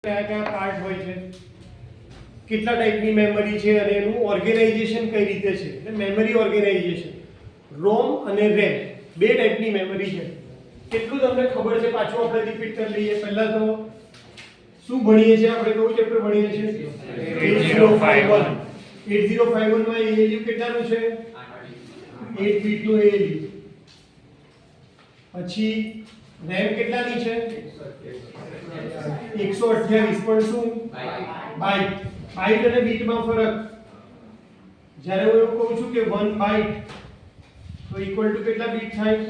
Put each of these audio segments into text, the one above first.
કયા કયા પાર્ટ હોય છે, કેટલા ટાઈપની મેમરી છે અને એનું ઓર્ગેનાઇઝેશન કઈ રીતે છે. એટલે મેમરી ઓર્ગેનાઇઝેશન, રોમ અને રેમ બે ટાઈપની મેમરી છે. કેટલું તમને ખબર છે પાછું આપણે રિપીટ કરી લઈએ. પહેલા તો શું ભણીએ છીએ આપણે, કયું ચેપ્ટર ભણીએ છીએ? 8051. 8051 માં ALU કેટલાનું છે? 8 બીટ નું ALU. પછી રેમ કેટલાની છે? 128. પણ શું? બાઇટ. બાઇટ અને બીટમાં ફરક. જ્યારે હું એવું કહું છું કે 1 બાઇટ તો ઇક્વલ ટુ કેટલા બીટ થાય?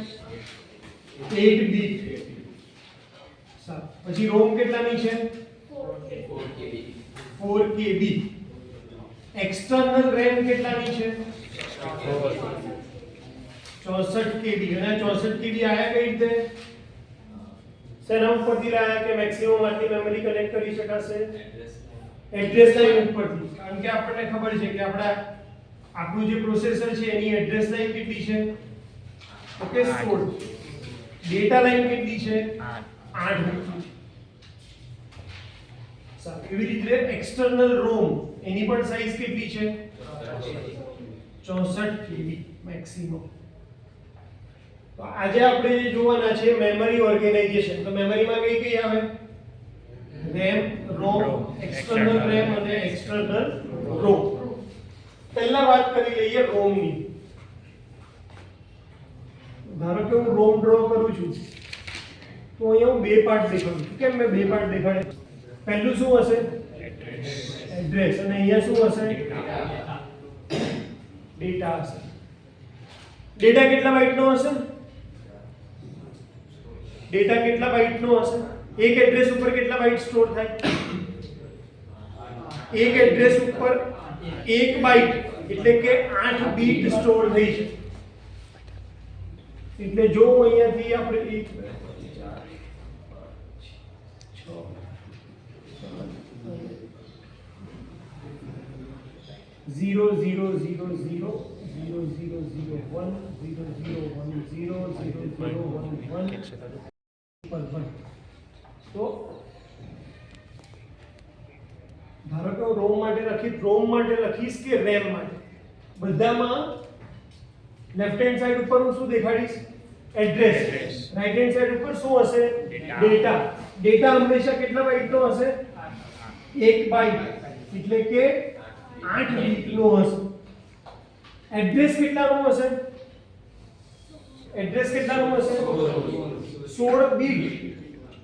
8 બીટ. પછી રોમ કેટલાની છે? 4 KB. એક્સટર્નલ રેમ કેટલાની છે? 64 KB. અને 64 KB આયા કઈ રીતે? શેના ઉપરથી લાયા કે મેક્સિમમ આટલી મેમરી કનેક્ટ કરી શકાશે? એડ્રેસ લાઇન ઉપરથી. કારણ કે આપણને ખબર છે કે આપણું જે પ્રોસેસર છે એની એડ્રેસ લાઇન કેટલી છે? ઓકે, 16. ડેટા લાઇન કેટલી છે? 8. સારું. એવી રીતે એક્સટર્નલ રોમ એની પણ સાઈઝ કેટલી છે? 64 KB મેક્સિમમ. તો આજે આપણે જે જોવાના છે મેમરી ઓર્ગેનાઇઝેશન. તો મેમરીમાં કઈ કઈ આવે? રેમ, રોમ, એક્સટર્નલ રેમ અને એક્સટર્નલ રોમ. પહેલા વાત કરી લઈએ રોમની. ધારો કે હું રોમ ડ્રો કરું છું તો અહીંયા હું બે પાર્ટ દેખાડું છું. કેમ મેં બે પાર્ટ દેખાડે? પહેલું શું હશે? એડ્રેસ. અને અહીંયા શું હશે? ડેટા હશે. ડેટા કેટલા બાઇટનો હશે? ડેટા કેટલા બાઇટનો હશે? એક એડ્રેસ ઉપર કેટલા બાઇટ સ્ટોર થાય? એક એડ્રેસ ઉપર 1 બાઇટ એટલે કે 8 બીટ સ્ટોર થઈ છે. એટલે જો અહીંયાથી આપણે 1 2 3 4 0 0 0 0 0 0 0 1 0 0 1 0 0 0 1 1 તો ધારો કે રોમ માટે લખીશ કે રેમ માટે, બધામાં લેફ્ટ હેન્ડ સાઈડ ઉપર હું શું દેખાડીશ? એડ્રેસ. રાઈટ હેન્ડ સાઈડ ઉપર શું હશે? ડેટા. ડેટા હંમેશા કેટલા બાઇટનો હશે? 1 બાઇટ એટલે કે 8 બીટનો હશે. એડ્રેસ કેટલાનું હશે? એડ્રેસ કેટલાનું હશે? 16 બીટ.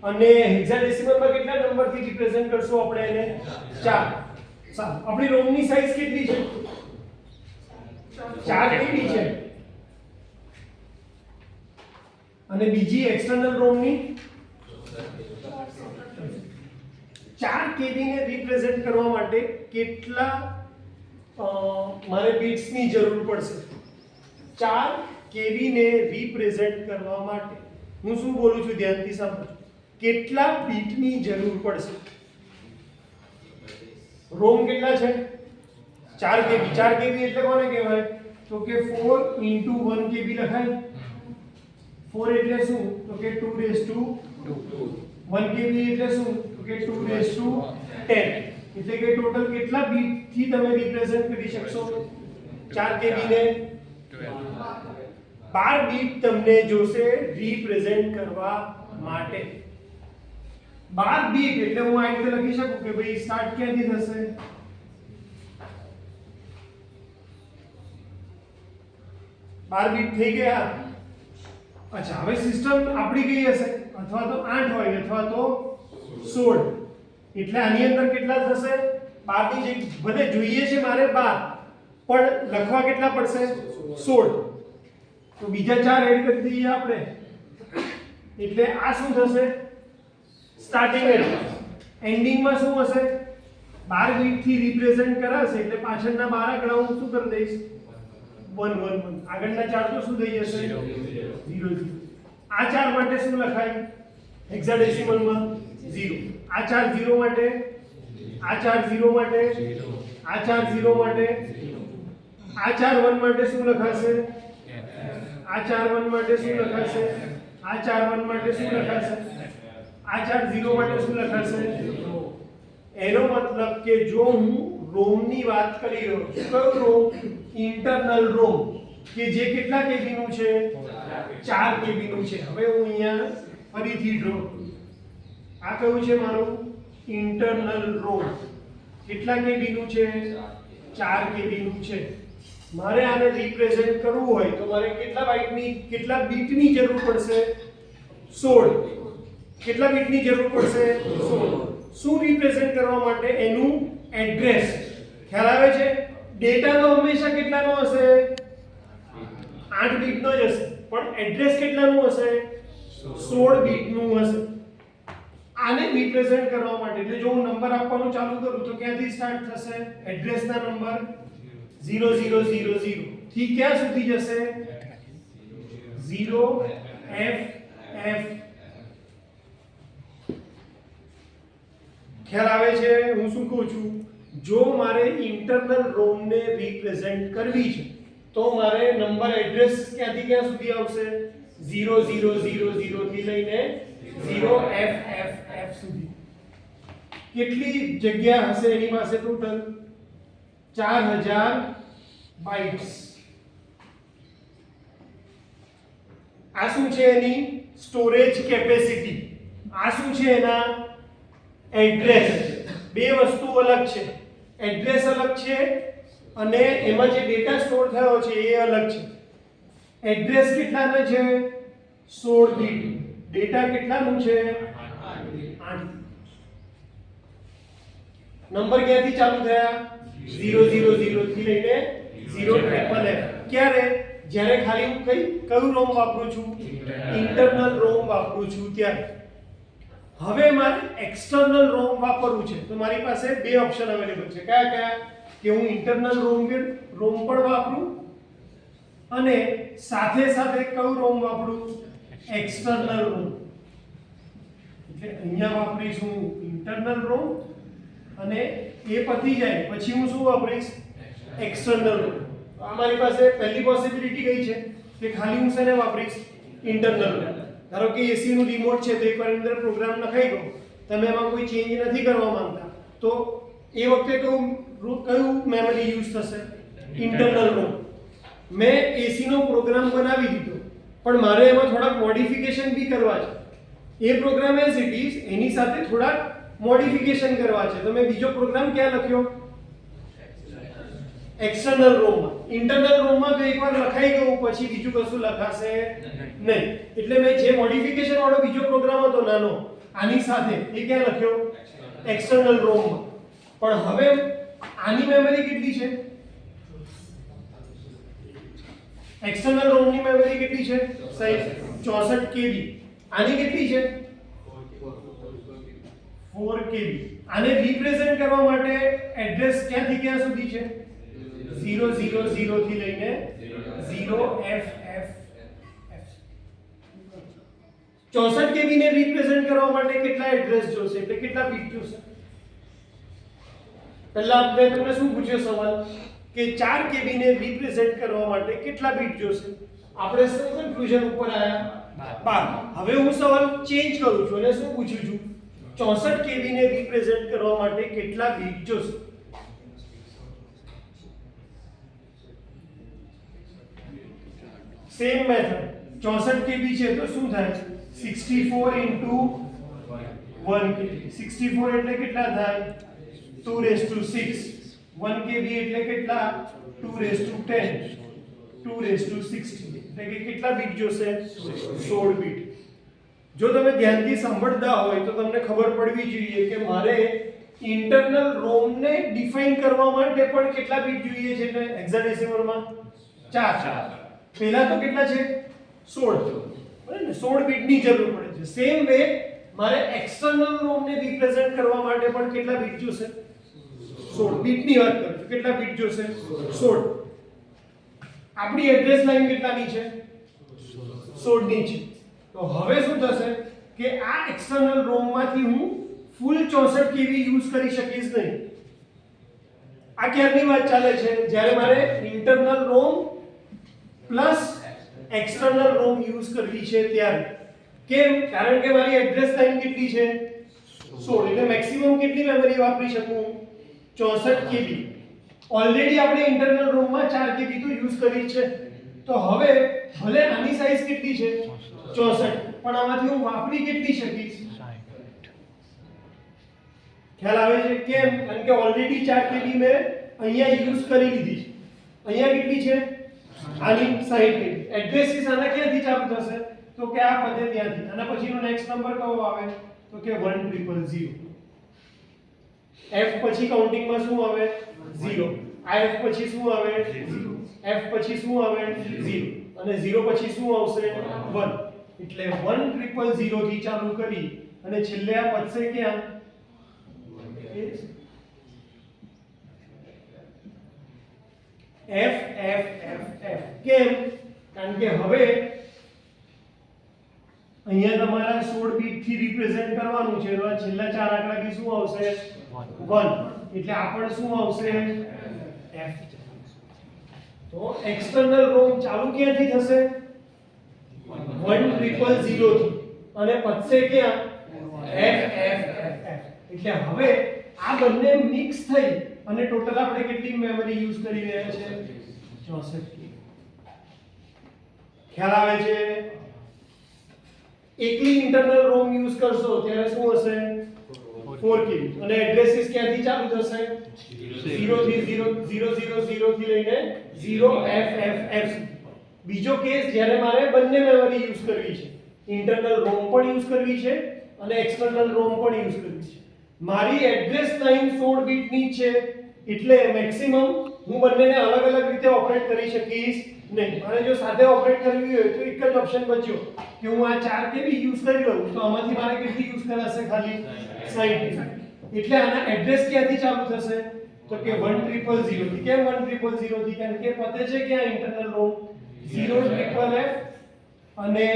અને હેક્સાડેસિમલમાં કેટલા નંબરથી રિપ્રેઝન્ટ કરશું આપણે એને? 4. સારું. આપણી રોમની સાઈઝ કેટલી છે? 4 KB છે. અને બીજી એક્સટર્નલ રોમની 4 KB ને રિપ્રેઝન્ટ કરવા માટે કેટલા મારે બીટ્સની જરૂર પડશે? 4 KB ને રિપ્રેઝન્ટ કરવા માટે હું શું બોલું છું ધ્યાનથી સાંભળો. કેટલા બીટની જરૂર પડશે? રોમ કેટલા છે? 4 KB. 4 KB એટલે કોને કહેવાય? તો કે 4 * 1 KB લખાય. 4 એટલે શું? તો કે 2 1 KB એટલે શું? તો કે 2 10. એટલે કે ટોટલ કેટલા બીટ થી તમે રિપ્રેઝન્ટ કરી શકશો 4 KB ને? 12 બીટ તમને જોશે રિપ્રેઝન્ટ કરવા માટે. 12 બીટ એટલે હું આ રીતે લખી શકું કે ભાઈ સ્ટાર્ટ ક્યાંથી થશે? 12 બીટ થઈ ગયા. અચ્છા, હવે સિસ્ટમ આપણી કઈ હશે? અથવા તો 8 હોય અથવા તો 16. એટલે આની અંદર કેટલા થશે? 12 ની જે ભલે જોઈએ છે મારે 12 પણ લખવા કેટલા પડશે? 16. તો બીજા 4 એડ કરી દઈએ આપણે. એટલે આ શું થશે? Starting address. એન્ડિંગમાં શું હશે? 12 બીટ થી રિપ્રેઝન્ટ કરાશે એટલે પાછળના 12 આંકડા હું શું કરી દઈશ? 1 1 1. આગળના 4 તો શું થઈ જશે? 0 0. આ 4 માટે શું લખાય હેક્સાડેસિમલમાં? 0. આ 4 0 માટે, આ 4 0 માટે, આ 4 0 માટે, આ 4 1 માટે શું લખાશે? આ 4 1 માટે શું લખાશે? આ 4 1 માટે શું લખાશે? આ 4 0 માટે શું લખાશે? કે જો હું રોમની વાત કરી રહ્યો છું, કયો રોમ? ઇન્ટરનલ રોમ, કે જે કેટલા કેબી નું છે? 4 કેબી નું છે. હવે હું અહીંયા ફરીથી ડ્રો, આ કયું છે મારું? ઇન્ટરનલ રોમ. કેટલા કેબી નું છે? 4 કેબી નું છે. મારે આને રિપ્રેઝન્ટ કરવું હોય તો મારે કેટલા બીટની જરૂર પડશે? 16. કેટલા બીટની જરૂર પડશે? 16. શું રિપ્રેઝન્ટ કરવા માટે? એનું એડ્રેસ. ખ્યાલ આવે છે? ડેટા તો હંમેશા કેટલાનો હશે? 8 બીટનો જ હશે, પણ એડ્રેસ કેટલાનું હશે? 16 બીટનું હશે. આને રિપ્રેઝન્ટ કરવા માટે એટલે જો હું નંબર આપવાનું ચાલુ કરું તો ક્યાંથી સ્ટાર્ટ થશે? એડ્રેસના નંબર 0000 થી ક્યાં સુધી જશે? 0FF. ખ્યાલ આવે છે હું શું કહું છું? જો મારે ઇન્ટરનલ રોમ ને રિપ્રેઝન્ટ કરવી છે તો મારે નંબર એડ્રેસ ક્યાંથી ક્યાં સુધી આવશે? 0000 થી લઈને 0FFF સુધી. કેટલી જગ્યા હશે એની પાસે? Total 4000 bytes. આ શું છે? એની સ્ટોરેજ કેપેસિટી. આ શું છે? એના એડ્રેસ. બે વસ્તુ અલગ છે. એડ્રેસ અલગ છે અને એમાં જે ડેટા સ્ટોર થયો છે એ અલગ છે. એડ્રેસ કેટલાનો છે? 16 બીટ. ડેટા કેટલાનું છે? 8. નંબર ક્યાંથી ચાલુ થયા? 000 થી લઈને 0FFF. ક્યારે? જ્યારે ખાલી હું કયું રોમ વાપરું છું? ઇન્ટરનલ રોમ વાપરું છું ત્યારે. હવે મારે એક્સટર્નલ રોમ વાપરવું છે તો મારી પાસે બે ઓપ્શન અવેલેબલ છે. કયા કયા? કે હું ઇન્ટરનલ રોમ પણ વાપરું અને સાથે સાથે કયું રોમ વાપરું? એક્સટર્નલ રોમ. એટલે અહીંયા વાપરીશું ઇન્ટરનલ રોમ અને એ પતી જાય પછી હું શું વાપરીશ? એક્સટર્નલ રોમ. મારી પાસે પહેલી પોસિબિલિટી કઈ છે કે ખાલી હું શેને વાપરીશ? ઇન્ટરનલ રોમ. ધારો કે એસી નું રિમોટ છે તો એકવાર અંદર પ્રોગ્રામ લખાઈ ગયો, તમે એમાં કોઈ ચેન્જ નથી કરવા માંગતા, તો એ વખતે કયું મેમરી યુઝ થશે? ઇન્ટરનલ રોમ. મેં એસી નો પ્રોગ્રામ બનાવી દીધો પણ મારે એમાં થોડાક મોડિફિકેશન બી કરવા છે. એ પ્રોગ્રામ એઝ ઇટ ઇઝ, એની સાથે થોડાક મોડિફિકેશન કરવા છે તો મેં બીજો પ્રોગ્રામ ક્યાં લખ્યો? એક્સટર્નલ રોમમાં. ઇન્ટરનલ રોમમાં તો એકવાર લખાઈ ગયું પછી બીજું કશું લખાશે નહીં. એટલે મેં જે મોડિફિકેશન વાળો બીજો પ્રોગ્રામ હતો નાનો આની સાથે એ ક્યાં લખ્યો? એક્સટર્નલ રોમમાં. પણ હવે આની મેમરી કેટલી છે? એક્સટર્નલ રોમની મેમરી કેટલી છે? 64 KB. આની કેટલી છે? 4 KB. આને રિપ્રેઝન્ટ કરવા માટે એડ્રેસ ક્યાંથી ક્યાં સુધી છે? 000 થી લઈને 0FFF. 64 KB ને રિપ્રેઝન્ટ કરવા માટે કેટલા એડ્રેસ જોશે? એટલે કેટલા બીટ જોશે? પહેલા મેં તમને શું પૂછ્યો સવાલ કે 4 KB ને રિપ્રેઝન્ટ કરવા માટે કેટલા બીટ જોશે? આપણે શું કન્ક્લુઝન ઉપર આવ્યા? 12. હવે હું સવાલ ચેન્જ કરું છું અને શું પૂછું છું? 64 KB ને રિપ્રેઝન્ટ કરવા માટે કેટલા બીટ જોશે? Same method. 64 KB છે તો શું થાય? 64 into 1 KB. 64 એટલે કેટલા થાય? 2⁶. 1 KB એટલે કેટલા? 2⁻10. 2�60. એટલે કે કેટલા બીટ જોશે? 16 બીટ. જો તમે ધ્યાનથી સાંભળતા હોય તો તમને ખબર પડવી જોઈએ કે મારે ઇન્ટરનલ રોમ ને ડિફાઇન કરવા માટે પણ કેટલા બીટ જોઈએ છે? એટલે હેક્સાડેસિમલમાં 4. પહેલા તો કેટલા છે? 16. બરાબર ને? 16 બીટની જરૂર પડે છે. સેમ વે મારે એક્સટર્નલ રોમ ને રિપ્રેઝન્ટ કરવા માટે પણ કેટલા બીટ જોશે? 16 બીટની વાત કરું છું. કેટલા બીટ જોશે? 16. આપણી એડ્રેસ લાઈન કેટલાની છે? 16 ની છે. તો હવે શું થશે કે આ એક્સટર્નલ રોમ માંથી હું ફૂલ 64 KB યુઝ કરી શકીશ નહીં. આ ક્યારની વાત ચાલે છે? જ્યારે મારે ઇન્ટરનલ રોમ પ્લસ એક્સટર્નલ રોમ યુઝ કરવી છે ત્યારે. કેમ? કારણ કે મારી એડ્રેસ લાઈન કેટલી છે? 16. એટલે મેક્સિમમ કેટલી મેમરી વાપરી શકું? 64 KB. ઓલરેડી આપણે ઇન્ટરનલ રોમ માં 4 KB તો યુઝ કરી છે. તો હવે ભલે આની સાઈઝ કેટલી છે 64, પણ આમાંથી હું વાપરી કેટલી શકીશ? 60. ખ્યાલ આવે છે કેમ? કારણ કે ઓલરેડી 4 KB મેં અહીંયા યુઝ કરી લીધી છે. અહીંયા કેટલી છે? આની 60 KB. એડ્રેસીસ આના ક્યાંથી ચાલુ થશે? તો કે આ પદે ત્યાંથી. આના પછીનો નેક્સ્ટ નંબર કયો આવે? તો કે 1000. F પછી કાઉન્ટિંગમાં શું આવે? 0. આ F પછી શું આવે? 0. F પછી શું આવે? 0. અને 0 પછી શું આવશે? 1. એટલે 1000 થી ચાલુ કરી અને છેલ્લે આ પદશે ક્યાં? F F F F. કેમ? કારણ કે હવે અહીંયા તમારા 16 બીટ થી રિપ્રેઝન્ટ કરવાનું છે. તો આ છેલ્લા ચાર આંકડા થી શું આવશે? 1. એટલે આ પણ શું આવશે? F. તો એક્સટર્નલ રોમ ચાલુ ક્યાંથી થશે? 1000 થી અને પછે ક્યાં? F F F F. એટલે હવે આ બંને મિક્સ થઈ અને ટોટલ આપણે કેટલી મેમરી યુઝ કરી રહ્યા છે? 64 KB. ખ્યાલ આવે છે? એકલી ઇન્ટરનલ રોમ યુઝ કરશો ત્યારે શું હશે? 4 KB. અને એડ્રેસીસ ક્યાંથી ચાલુ થશે? 0 થી 0 0 0 0 થી લઈને 0 F F F. બીજો કેસ જ્યારે મારે બંને મેમરી યુઝ કરવી છે, ઇન્ટરનલ રોમ પણ યુઝ કરવી છે અને એક્સટર્નલ રોમ પણ યુઝ કરવી છે. મારી એડ્રેસ લાઇન 16 બીટ ની છે એટલે મેક્સિમમ હું બંનેને અલગ અલગ રીતે ઓપરેટ કરી શકીશ નહીં. મારે જો સાથે ઓપરેટ કરવી હોય તો એક જ ઓપ્શન બચ્યો કે હું આ 4 KB યુઝ કરી લઉં તો આમાંથી મારે કેટલી યુઝ કરાશે? ખાલી 60 KB. એટલે આના એડ્રેસ ક્યાંથી ચાલુ થશે? તો કે 1000 થી. કેમ 1000 થી? કારણ કે પતે છે ક્યાં ઇન્ટરનલ રોમ? 0 ટ્રિપલ F અને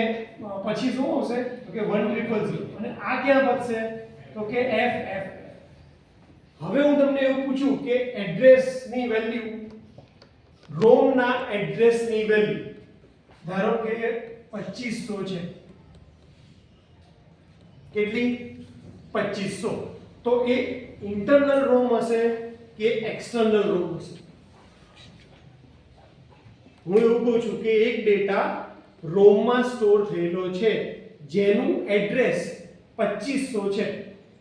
પછી શું આવશે? તો કે 1000 અને આ ક્યાં પતશે? તો કે F F. હવે હું તમને એવું પૂછું કે એડ્રેસ ની વેલ્યુ, રોમ ના એડ્રેસ ની વેલ્યુ ધારો કે 2500 છે. કેટલી? 2500. તો એ ઇન્ટરનલ રોમ હશે કે એક્સટર્નલ રોમ હશે? હું એવું કહું છું કે એક ડેટા રોમ માં સ્ટોર થયેલો છે જેનું એડ્રેસ 2500 છે.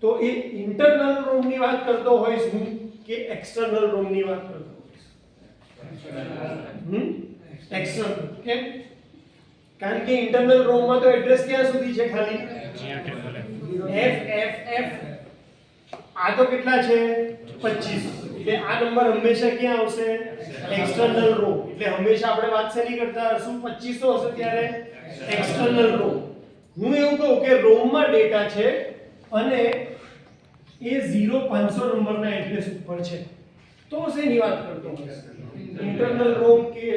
તો એ ઇન્ટરનલ રોમ ની વાત કરતો હોઈશ હું કે એક્સટર્નલ રોમ ની વાત કરતો હોઈશ? એક્સટર્નલ. કેમ? કારણ કે ઇન્ટરનલ રોમ માં તો એડ્રેસ ક્યાં સુધી છે? ખાલી F F F. આ તો કેટલા છે? 25. એટલે આ નંબર હંમેશા ક્યાં આવશે? એક્સટર્નલ રોમ. એટલે હંમેશા આપણે વાત શેની કરતા હશું? 2500 હશે ત્યારે એક્સટર્નલ રોમ. હું એવું કહું કે રોમ માં ડેટા છે અને એ 0500 નંબરના એડ્રેસ ઉપર છે તો શેની વાત કરતો હશે? ઇન્ટરનલ રોમ કે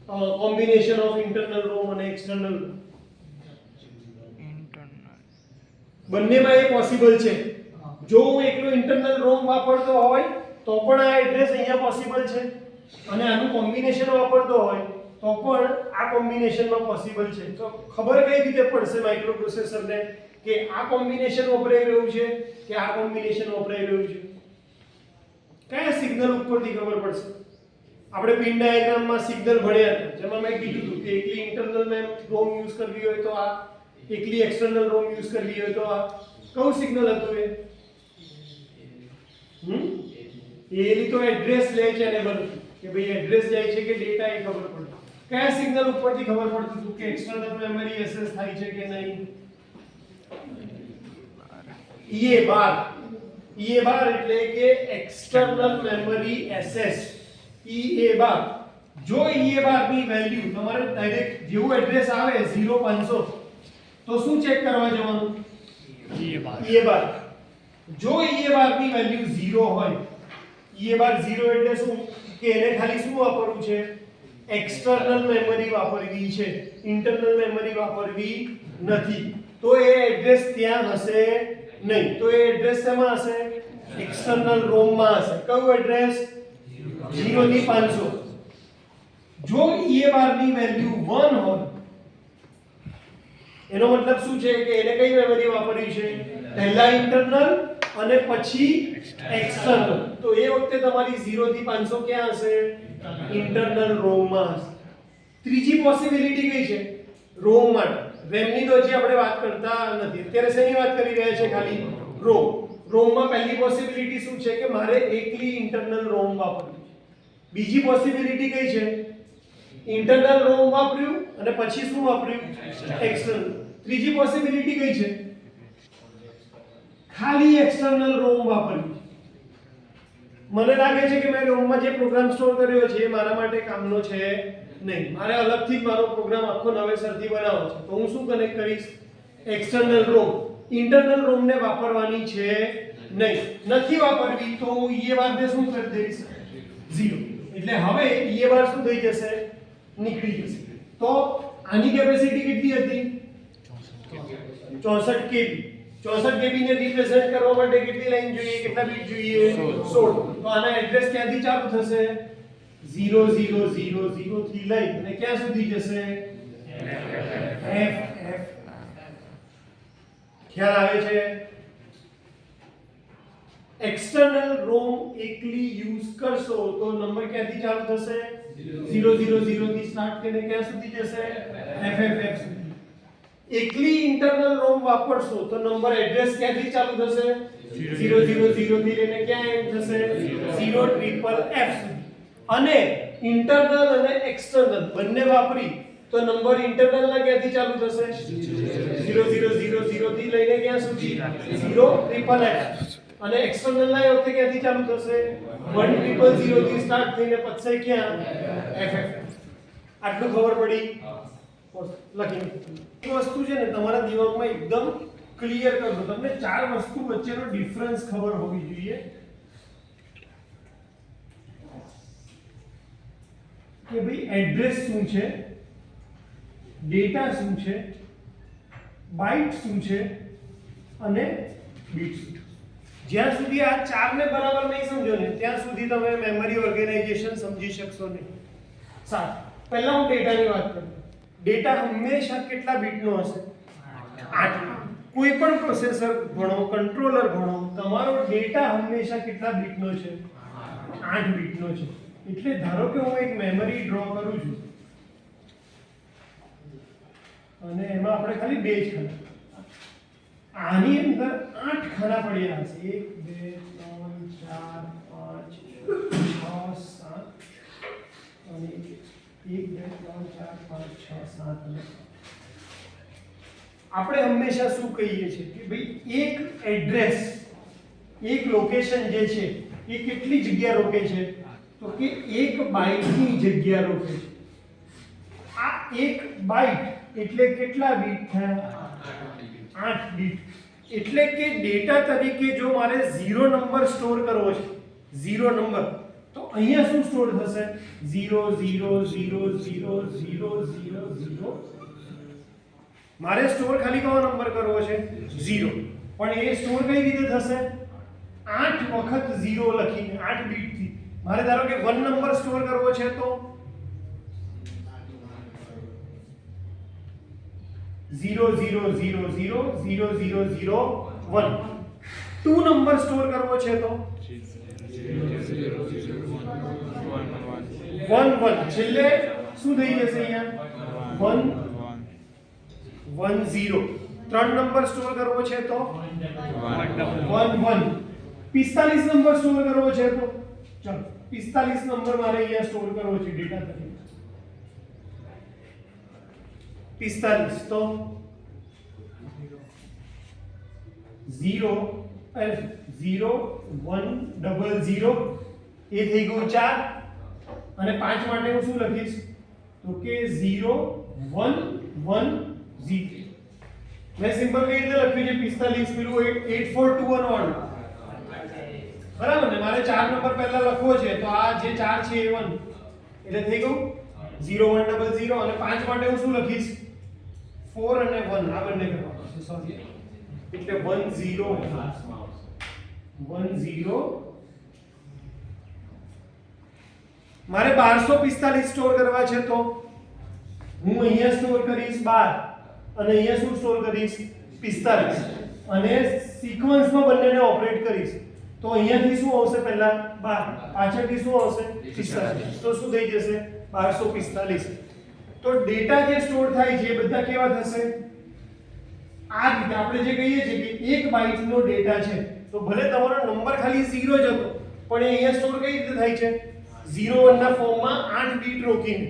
કોમ્બિનેશન ઓફ ઇન્ટરનલ રોમ અને એક્સટર્નલ રોમ? બંનેમાં એ પોસિબલ છે. જો હું એકલો ઇન્ટરનલ રોમ વાપરતો હોય તો પણ આ એડ્રેસ અહીંયા પોસિબલ છે અને આનું કોમ્બિનેશન વાપરતો હોય તો પણ આ કોમ્બિનેશનમાં પોસિબલ છે. તો ખબર કઈ રીતે પડશે માઇક્રોપ્રોસેસરને કે આ કોમ્બિનેશન વપરાઈ રહ્યું છે કે આ કોમ્બિનેશન વપરાઈ રહ્યું છે? કયા સિગ્નલ ઉપરથી ખબર પડશે? આપણે પિન ડાયાગ્રામમાં સિગ્નલ ભણ્યા હતા જેમાં મેં કીધું હતું કે એકલી ઇન્ટરનલ રોમ યુઝ કરવી હોય તો આ, એકલી એક્સટર્નલ રોમ યુઝ કરવી હોય તો આ. કયું સિગ્નલ હતું એ? એની તો એડ્રેસ લે છે અને બધું કે ભાઈ એડ્રેસ જાય છે કે ડેટા એ ખબર પડે. કયા સિગ્નલ ઉપરથી ખબર પડતું હતું કે એક્સટર્નલ મેમરી એક્સેસ થાય છે કે નહીં? EA બાર. EA બાર એટલે કે એક્સટર્નલ મેમરી એક્સેસ. EA બાર. જો EA બાર ની વેલ્યુ તમારે ડાયરેક્ટ જેવું એડ્રેસ આવે 0500 તો શું ચેક કરવા જવાનું? EA બાર. જો EA બાર ની વેલ્યુ 0 હોય, EA બાર 0 એટલે શું કે એને ખાલી શું વાપરવું છે? એક્સટર્નલ મેમરી વાપરવી છે, ઇન્ટરનલ મેમરી વાપરવી નથી. તો એ એડ્રેસ ત્યાં હશે નહીં. તો એ એડ્રેસ શેમાં હશે? એક્સટર્નલ રોમ માં હશે. કયું એડ્રેસ? 0 થી 500. જો EA બાર ની વેલ્યુ 1 હોય એનો મતલબ શું છે કે એને કઈ મેમરી વાપરવી છે? પહેલા ઇન્ટરનલ અને પછી એક્સટર્નલ. તો એ વખતે તમારી 0 થી 500 ક્યાં હશે? ઇન્ટરનલ રોમ માં હશે. ત્રીજી પોસિબિલિટી કઈ છે? રોમ માટે. રેમ ની તો હજી આપણે વાત કરતા નથી. અત્યારે શેની વાત કરી રહ્યા છે? ખાલી રોમ. રોમ માં પહેલી પોસિબિલિટી શું છે કે મારે એકલી ઇન્ટરનલ રોમ વાપરવી છે. બીજી પોસિબિલિટી કઈ છે? ઇન્ટરનલ રોમ વાપર્યું અને પછી શું વાપર્યું? એક્સટર્નલ. ત્રીજી પોસિબિલિટી કઈ છે? ખાલી એક્સટર્નલ રોમ વાપરવી. મને લાગે છે કે મેં રોમમાં જે પ્રોગ્રામ સ્ટોર કર્યો છે એ મારા માટે કામનો છે નહીં. મારે અલગથી જ મારો પ્રોગ્રામ આખો નવેસરથી બનાવવો છે. તો હું શું કનેક્ટ કરીશ? એક્સટર્નલ રોમ. ઇન્ટરનલ રોમ ને વાપરવાની છે નહીં. નથી વાપરવી તો હું એ બાર ને શું કરી દઈશ? 0. એટલે હવે એ બાર શું થઈ જશે? નીકળી જશે. તો આની કેપેસિટી કેટલી હતી? 64 KB. 64 KB ને રિપ્રેઝન્ટ કરવા માટે કેટલી લાઈન જોઈએ? કેટલા બીટ જોઈએ? 16. તો આના એડ્રેસ ક્યાંથી ચાલુ થશે? 0000 થી લઈ અને ક્યાં સુધી જશે? FF. ખ્યાલ આવે છે? એક્સટર્નલ રોમ એકલી યુઝ કરશો તો નંબર ક્યાંથી ચાલુ થશે? 000 થી સ્ટાર્ટ કરીને ક્યાં સુધી જશે? FFF સુધી. એકલી ઇન્ટરનલ રોમ વાપરશો તો નંબર એડ્રેસ ક્યાંથી ચાલુ થશે? 000 થી લઈને ક્યાં એન્ડ થશે? 0FFF સુધી. અને ઇન્ટરનલ અને એક્સટર્નલ બંને વાપરી તો નંબર ઇન્ટરનલ ના ક્યાંથી ચાલુ થશે? 0000 થી લઈને ક્યાં સુધી? 0FFF. અને એક્સટર્નલ ના વખતે ક્યાંથી ચાલુ થશે? 1000 થી સ્ટાર્ટ થઈને પછે ક્યાં? FFF. આટલું ખબર પડી? લખી. એક વસ્તુ છે ને તમારા દિમાગમાં એકદમ ક્લિયર કરજો. તમને ચાર વસ્તુ વચ્ચેનો ડિફરન્સ ખબર હોવી જોઈએ કે ભાઈ એડ્રેસ શું છે, ડેટા શું છે, બાઇટ શું છે અને બીટ શું છે. જ્યાં સુધી આ ચારને બરાબર નહીં સમજો ને ત્યાં સુધી તમે મેમરી ઓર્ગેનાઇઝેશન સમજી શકશો નહીં. સારું, પહેલા હું ડેટાની વાત કરું. ડેટા હંમેશા કેટલા બીટનો હશે? 8. કોઈ પણ પ્રોસેસર ભણો, કંટ્રોલર ભણો, તમારો ડેટા હંમેશા કેટલા બીટનો છે? 8 બીટનો છે. એટલે ધારો કે હું એક મેમરી ડ્રો કરું છું અને એમાં આપણે ખાલી 2 જ ખાના. આની અંદર 8 ખાના પડ્યા હશે. 1 2 3 4 5 6 7 અને 1 2 3 4 5 6 7 અને આપણે હંમેશા શું કહીએ છીએ કે ભાઈ એક એડ્રેસ, એક લોકેશન જે છે એ કેટલી જગ્યા રોકે છે? તો કે 1 બાઇટની જગ્યા રોકે છે. આ 1 બાઇટ એટલે કેટલા બીટ થયા? 8 બીટ. એટલે કે ડેટા તરીકે જો મારે 0 નંબર સ્ટોર કરવો છે, 0 નંબર, તો અહીંયા શું સ્ટોર થશે? 0 0 0 0 0 0 0. મારે સ્ટોર ખાલી કયો નંબર કરવો છે? 0. પણ એ સ્ટોર કઈ રીતે થશે? 8 વખત 0 લખીને 8 બીટ થી. મારે ધારો કે 1 નંબર સ્ટોર કરવો છે તો 0 0 0 0 0 0 0 1. 2 નંબર સ્ટોર કરવો છે તો 1 1. છેલ્લે શું થઈ જશે અહીંયા? 1 1 0. 3 નંબર સ્ટોર કરવો છે તો 1 1. 45 નંબર સ્ટોર કરવો છે તો ચાલો 45 નંબર મારે અહીંયા સ્ટોર કરવો છે ડેટા તરીકે. 45 તો 0 0 1 0 0 એ થઈ ગયું 4. અને 5 માટે હું શું લખીશ? તો કે 0 1 1 0. મેં સિમ્પલ કઈ રીતે લખ્યું છે? 45 પેલું 8421 બરાબર ને? મારે 4 નંબર પહેલા લખવો છે તો આ જે 4 છે એ 1 એટલે થઈ ગયું 0 1 0 0. અને 5 માટે હું શું લખીશ? 4 અને 1 આ બંને કરવાનું છે. સોરી, એટલે 1 0 1 0. મારે 1245 સ્ટોર કરવા છે તો હું અહીંયા સ્ટોર કરીશ 12 અને અહીંયા શું સ્ટોર કરીશ? 45. અને સિક્વન્સમાં બંનેને ઓપરેટ કરીશ તો અહીંયાથી શું આવશે પહેલા 12, પાછળથી શું આવશે 45, તો શું થઈ જશે 1245. તો ડેટા જે સ્ટોર થાય છે એ બધા કેવા થશે આ રીતે. આપણે જે કહીએ છીએ કે 1 બાઇટનો ડેટા છે તો ભલે તમારો નંબર ખાલી 0 જ હતો પણ એ અહીંયા સ્ટોર કઈ રીતે થાય છે 01 ના ફોર્મમાં 8 બીટ રોકીને.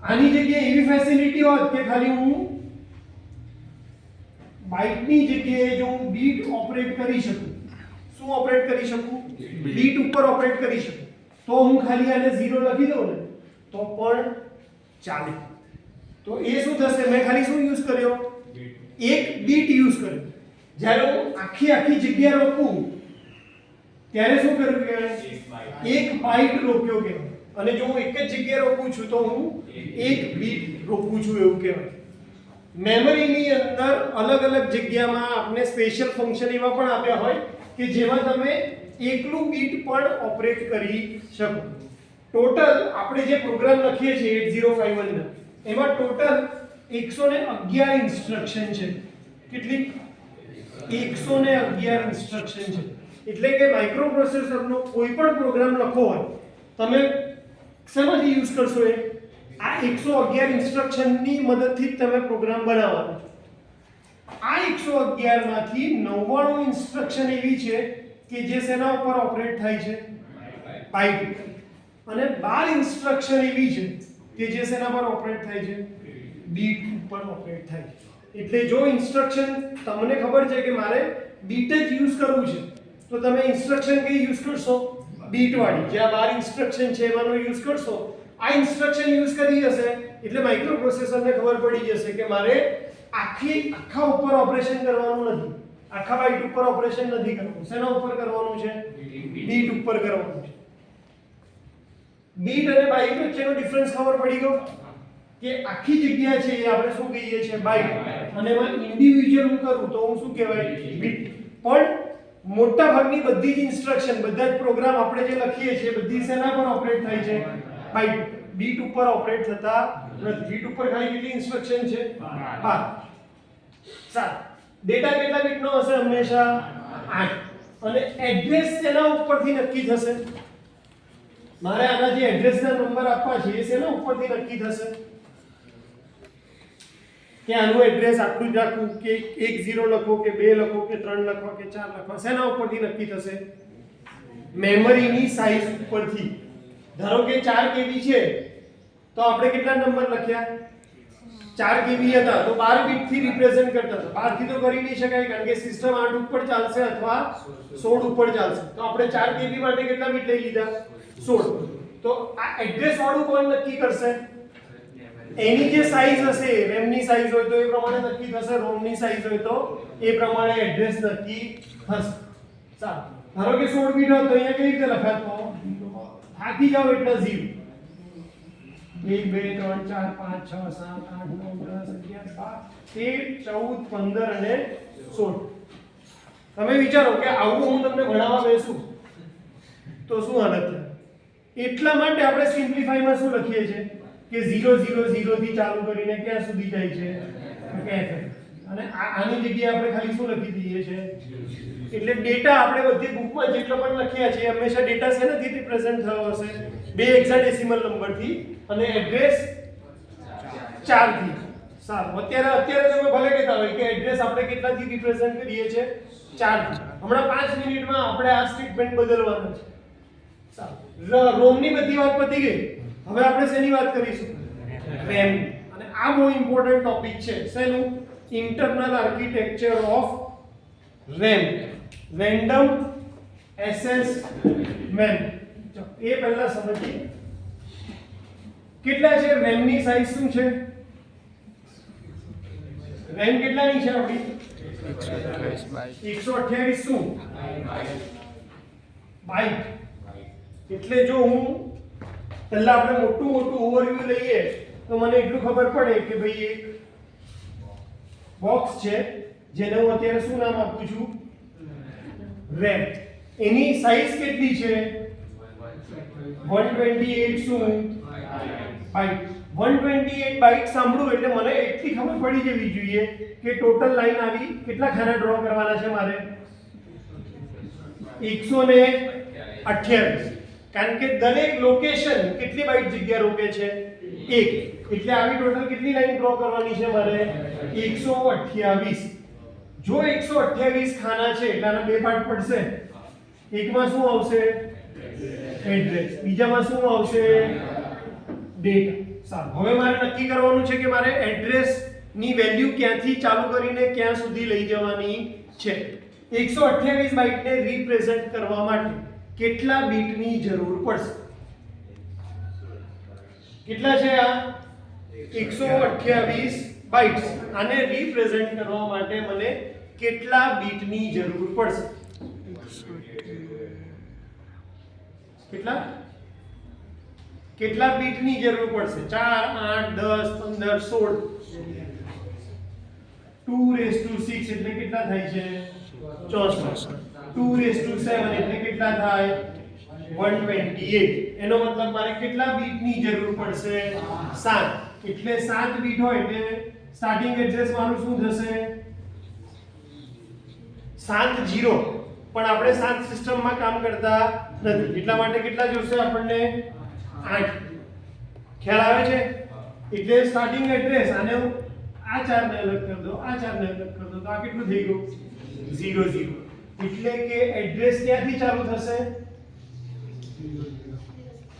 આની જગ્યાએ એવી ફેસિલિટી હોત કે ખાલી હું બાઇટની જગ્યાએ જો હું બીટ ઓપરેટ કરી શકું, શું ઓપરેટ કરી શકું બીટ ઉપર ઓપરેટ કરી શકું, તો હું ખાલી આને 0 લખી દઉં ને તો પણ ચાલે. તો એ શું થશે મેં ખાલી શું યુઝ કર્યો એક બીટ યુઝ કર્યો. જ્યારે હું આખી જગ્યા રોકું ત્યારે શું કરવું કહેવાય એક બાઇટ રોક્યો કહેવાય. અને જો હું એક જ જગ્યાએ રોકું છું તો હું એક બીટ રોકું છું એવું કહેવાય. મેમરીની અંદર અલગ અલગ જગ્યામાં આપણે સ્પેશિયલ ફંક્શન એવા પણ આપ્યા હોય કે જેમાં તમે એકલું બીટ પણ ઓપરેટ કરી શકો. ટોટલ આપણે જે પ્રોગ્રામ લખીએ છીએ 8051 ના એમાં ટોટલ 111 ઇન્સ્ટ્રક્શન છે. કેટલી 111 ઇન્સ્ટ્રક્શન છે. એટલે કે માઇક્રોપ્રોસેસરનો કોઈ પણ પ્રોગ્રામ લખો હોય તમે શેમાંથી યુઝ કરશો એ આ 111 ઇન્સ્ટ્રક્શનની મદદથી જ તમે પ્રોગ્રામ બનાવવાનો છો. આ 111 માંથી 99 ઇન્સ્ટ્રક્શન એવી છે કે જે શેના ઉપર ઓપરેટ થાય છે બાઇટ ઉપર, અને 12 ઇન્સ્ટ્રક્શન એવી છે કે જે શેના પર ઓપરેટ થાય છે બીટ ઉપર ઓપરેટ થાય છે. એટલે જો ઇન્સ્ટ્રક્શન તમને ખબર છે કે મારે બીટ જ યુઝ કરવું છે તો તમે ઇન્સ્ટ્રક્શન કઈ યુઝ કરશો બીટ વાળી. જે આ 12 ઇન્સ્ટ્રક્શન છે એમાંનો યુઝ કરશો. આ ઇન્સ્ટ્રક્શન યુઝ કરી હશે એટલે માઇક્રોપ્રોસેસરને ખબર પડી જશે કે મારે આખા ઉપર ઓપરેશન કરવાનું નથી, આખા બાઇટ ઉપર ઓપરેશન નથી કરવું. શેના ઉપર કરવાનું છે બીટ ઉપર કરવાનું છે. બીટ અને બાઇટ વચ્ચેનો ડિફરન્સ ખબર પડી ગયો કે આખી જગ્યા છે એ આપણે શું કહીએ છીએ બાઇટ, અને એમાં ઇન્ડિવિડ્યુઅલ હું કરું તો હું શું કહેવાય બીટ. પણ મોટા ભાગની બધી જ ઇન્સ્ટ્રક્શન બધા જ પ્રોગ્રામ આપણે જે લખીએ છીએ બધી શેના પર ઓપરેટ થાય છે બાઇટ, બીટ ઉપર ઓપરેટ થતા નથી. બીટ ઉપર ખાલી કેટલી ઇન્સ્ટ્રક્શન છે 12. સારું, ડેટા કેટલા બીટનો હશે હંમેશા 8. અને એડ્રેસ શેના ઉપરથી નક્કી થશે મારે આના જે એડ્રેસના નંબર આપવા છે એ શેના ઉપરથી નક્કી થશે કે આનું એડ્રેસ આટલું જ રાખવું કે 1 0 લખો કે 2 લખો કે 3 લખો કે 4 લખો. શેના ઉપરથી નક્કી થશે મેમરીની સાઈઝ ઉપરથી. ધારો કે 4 KB છે તો આપણે કેટલા નંબર લખ્યા 4 KB હતા તો 12 બીટ થી રિપ્રેઝન્ટ કરતા હતા. 12 થી તો કરી નહીં શકાય કારણ કે સિસ્ટમ 8 ઉપર ચાલશે અથવા 16 ઉપર ચાલશે. તો આપણે 4 KB માટે કેટલા બીટ લઈ લીધા 16. તો આ એડ્રેસ વાળું કોણ નક્કી કરશે એની જે સાઈઝ હશે રેમની સાઈઝ હોય તો એ પ્રમાણે નક્કી થશે, રોમની સાઈઝ હોય તો એ પ્રમાણે એડ્રેસ નક્કી થશે. સારું, ધારો કે 16 બીટ હોય તો અહીંયા કઈ રીતે લખાતો થાકી જાવ એટલે 0 1 2 3 4 5 6 7 8 9 10 11 12 13 14 15 અને 16. તમે વિચારો કે આવું હું તમને ભણાવવા બેસું તો શું હાલત થાય. એટલા માટે આપણે સિમ્પ્લિફાઈમાં શું લખીએ છીએ કે 0 0 0 થી ચાલુ કરીને ક્યાં સુધી જાય છે કે અને આની જગ્યાએ આપણે ખાલી શું લખી દઈએ છે. એટલે ડેટા આપણે બધી બુકમાં જેટલો પણ લખ્યા છે હંમેશા ડેટા શેનાથી રિપ્રેઝન્ટ થયો હશે 2 હેક્સાડેસિમલ નંબરથી અને એડ્રેસ 4 થી. સારું, અત્યારે તમે ભલે કહેતા હોય કે એડ્રેસ આપણે કેટલાથી રિપ્રેઝન્ટ કરીએ છીએ 4 થી. હમણાં 5 મિનિટમાં આપણે આ સ્ટેટમેન્ટ બદલવાનું છે. સારું, રોમની બધી વાત પતી ગઈ. હવે આપણે શેની વાત કરીશું રેમ. અને આ બહુ ઇમ્પોર્ટન્ટ ટોપિક છે. શેનું internal architecture of RAM, random access memory. એ પહેલા સમજીએ કેટલા છે રેમની સાઈઝ શું છે. રેમ કેટલાની છે આપણી 128 શું બાઇટ. એટલે જો હું પહેલા આપણે મોટું ઓવરવ્યુ લઈએ તો મને એટલું ખબર પડે કે ભાઈ એક બોક્સ છે જેને હું અત્યારે શું નામ આપું છું રેમ. એની સાઈઝ કેટલી છે 128 શું બાઇટ. 128 બાઇટ સાંભળું એટલે મને એટલી ખબર પડી જવી જોઈએ કે ટોટલ લાઈન આવી કેટલા ખાના ડ્રો કરવાના છે મારે 128, કારણ કે દરેક લોકેશન કેટલી બાઇટ જગ્યા રોકે છે 1, એટલે આવી ટોટલ કેટલી લાઈન ડ્રો કરવાની છે મારે 128. જો 128 ખાના છે એટલે આના બે પાર્ટ પડશે, એકમાં શું આવશે એડ્રેસ, બીજામાં શું આવશે ડેટા. સારું, હવે મારે નક્કી કરવાનું છે કે મારે એડ્રેસ ની વેલ્યુ ક્યાંથી ચાલુ કરીને ક્યાં સુધી લઈ જવાની છે. 128 બાઇટને રિપ્રેઝન્ટ કરવા માટે કેટલા બીટની જરૂર પડશે? કેટલા છે આ 128 બાઇટ્સ, આને રિપ્રેઝન્ટ કરવા માટે મને કેટલા બીટની જરૂર પડશે? કેટલા બીટની જરૂર પડશે? 4, 8, 10, 15, 16. 2⁶ એટલે કેટલા થાય છે 64. 2�7 એટલે કેટલા થાય 128. એનો મતલબ મારે કેટલા બીટની જરૂર પડશે 7. એટલે 7 બીટ હોય એટલે સ્ટાર્ટિંગ એડ્રેસ મારું શું થશે 70. પણ આપણે 7 સિસ્ટમમાં કામ કરતા નથી એટલા માટે કેટલા જોશે આપણને 8. ખ્યાલ આવે છે? એટલે સ્ટાર્ટિંગ એડ્રેસ આને હું આ 4 ને અલગ કરી દો, આ 4 ને અલગ કરી દો, તો આ કેટલું થઈ ગયું 0 0. એટલે કે એડ્રેસ ક્યાંથી ચાલુ થશે?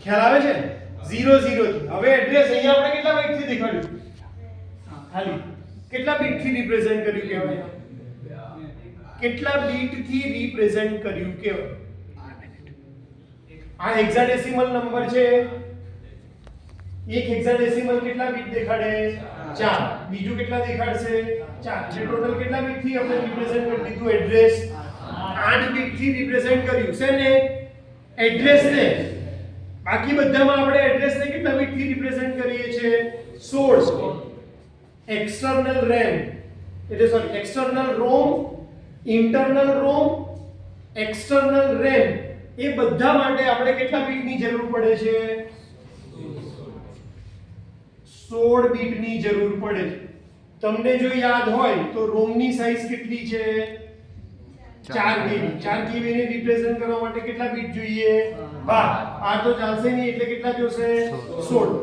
ખ્યાલ આવે છે? 0 0 થી. હવે એડ્રેસ અહીંયા આપણે કેટલા બાઇટ થી દેખાડ્યું? ખાલી કેટલા બીટ થી રિપ્રેઝન્ટ કર્યું કહેવાય? કેટલા બીટ થી રિપ્રેઝન્ટ કર્યું કહેવાય? આ હેક્સાડેસિમલ નંબર છે. એક હેક્સાડેસિમલ કેટલા બીટ દેખાડે? 4. બીજું કેટલા દેખાડશે? 4. એટલે ટોટલ કેટલા બીટ થી આપણે રિપ્રેઝન્ટ કરી દીધું એડ્રેસ? 8 બીટ થી રિપ્રેઝન્ટ કર્યું. શેને? એડ્રેસ ને. બાકી બધામાં આપણે એડ્રેસ ને કેટલા બીટ થી રિપ્રેઝન્ટ કરીએ છીએ? 16. એક્સટર્નલ રેમ એટલે સોરી એક્સટર્નલ રોમ, ઇન્ટરનલ રોમ, એક્સટર્નલ રેમ એ બધા માટે આપણે કેટલા બીટની જરૂર પડે છે? 16 બીટની જરૂર પડે છે. તમને જો યાદ હોય તો રોમની સાઈઝ કેટલી છે? 4 KB. 4 KB ને રિપ્રેઝન્ટ કરવા માટે કેટલા બીટ જોઈએ? 12. આ તો ચાલશે નહીં એટલે કેટલા જોશે? 16.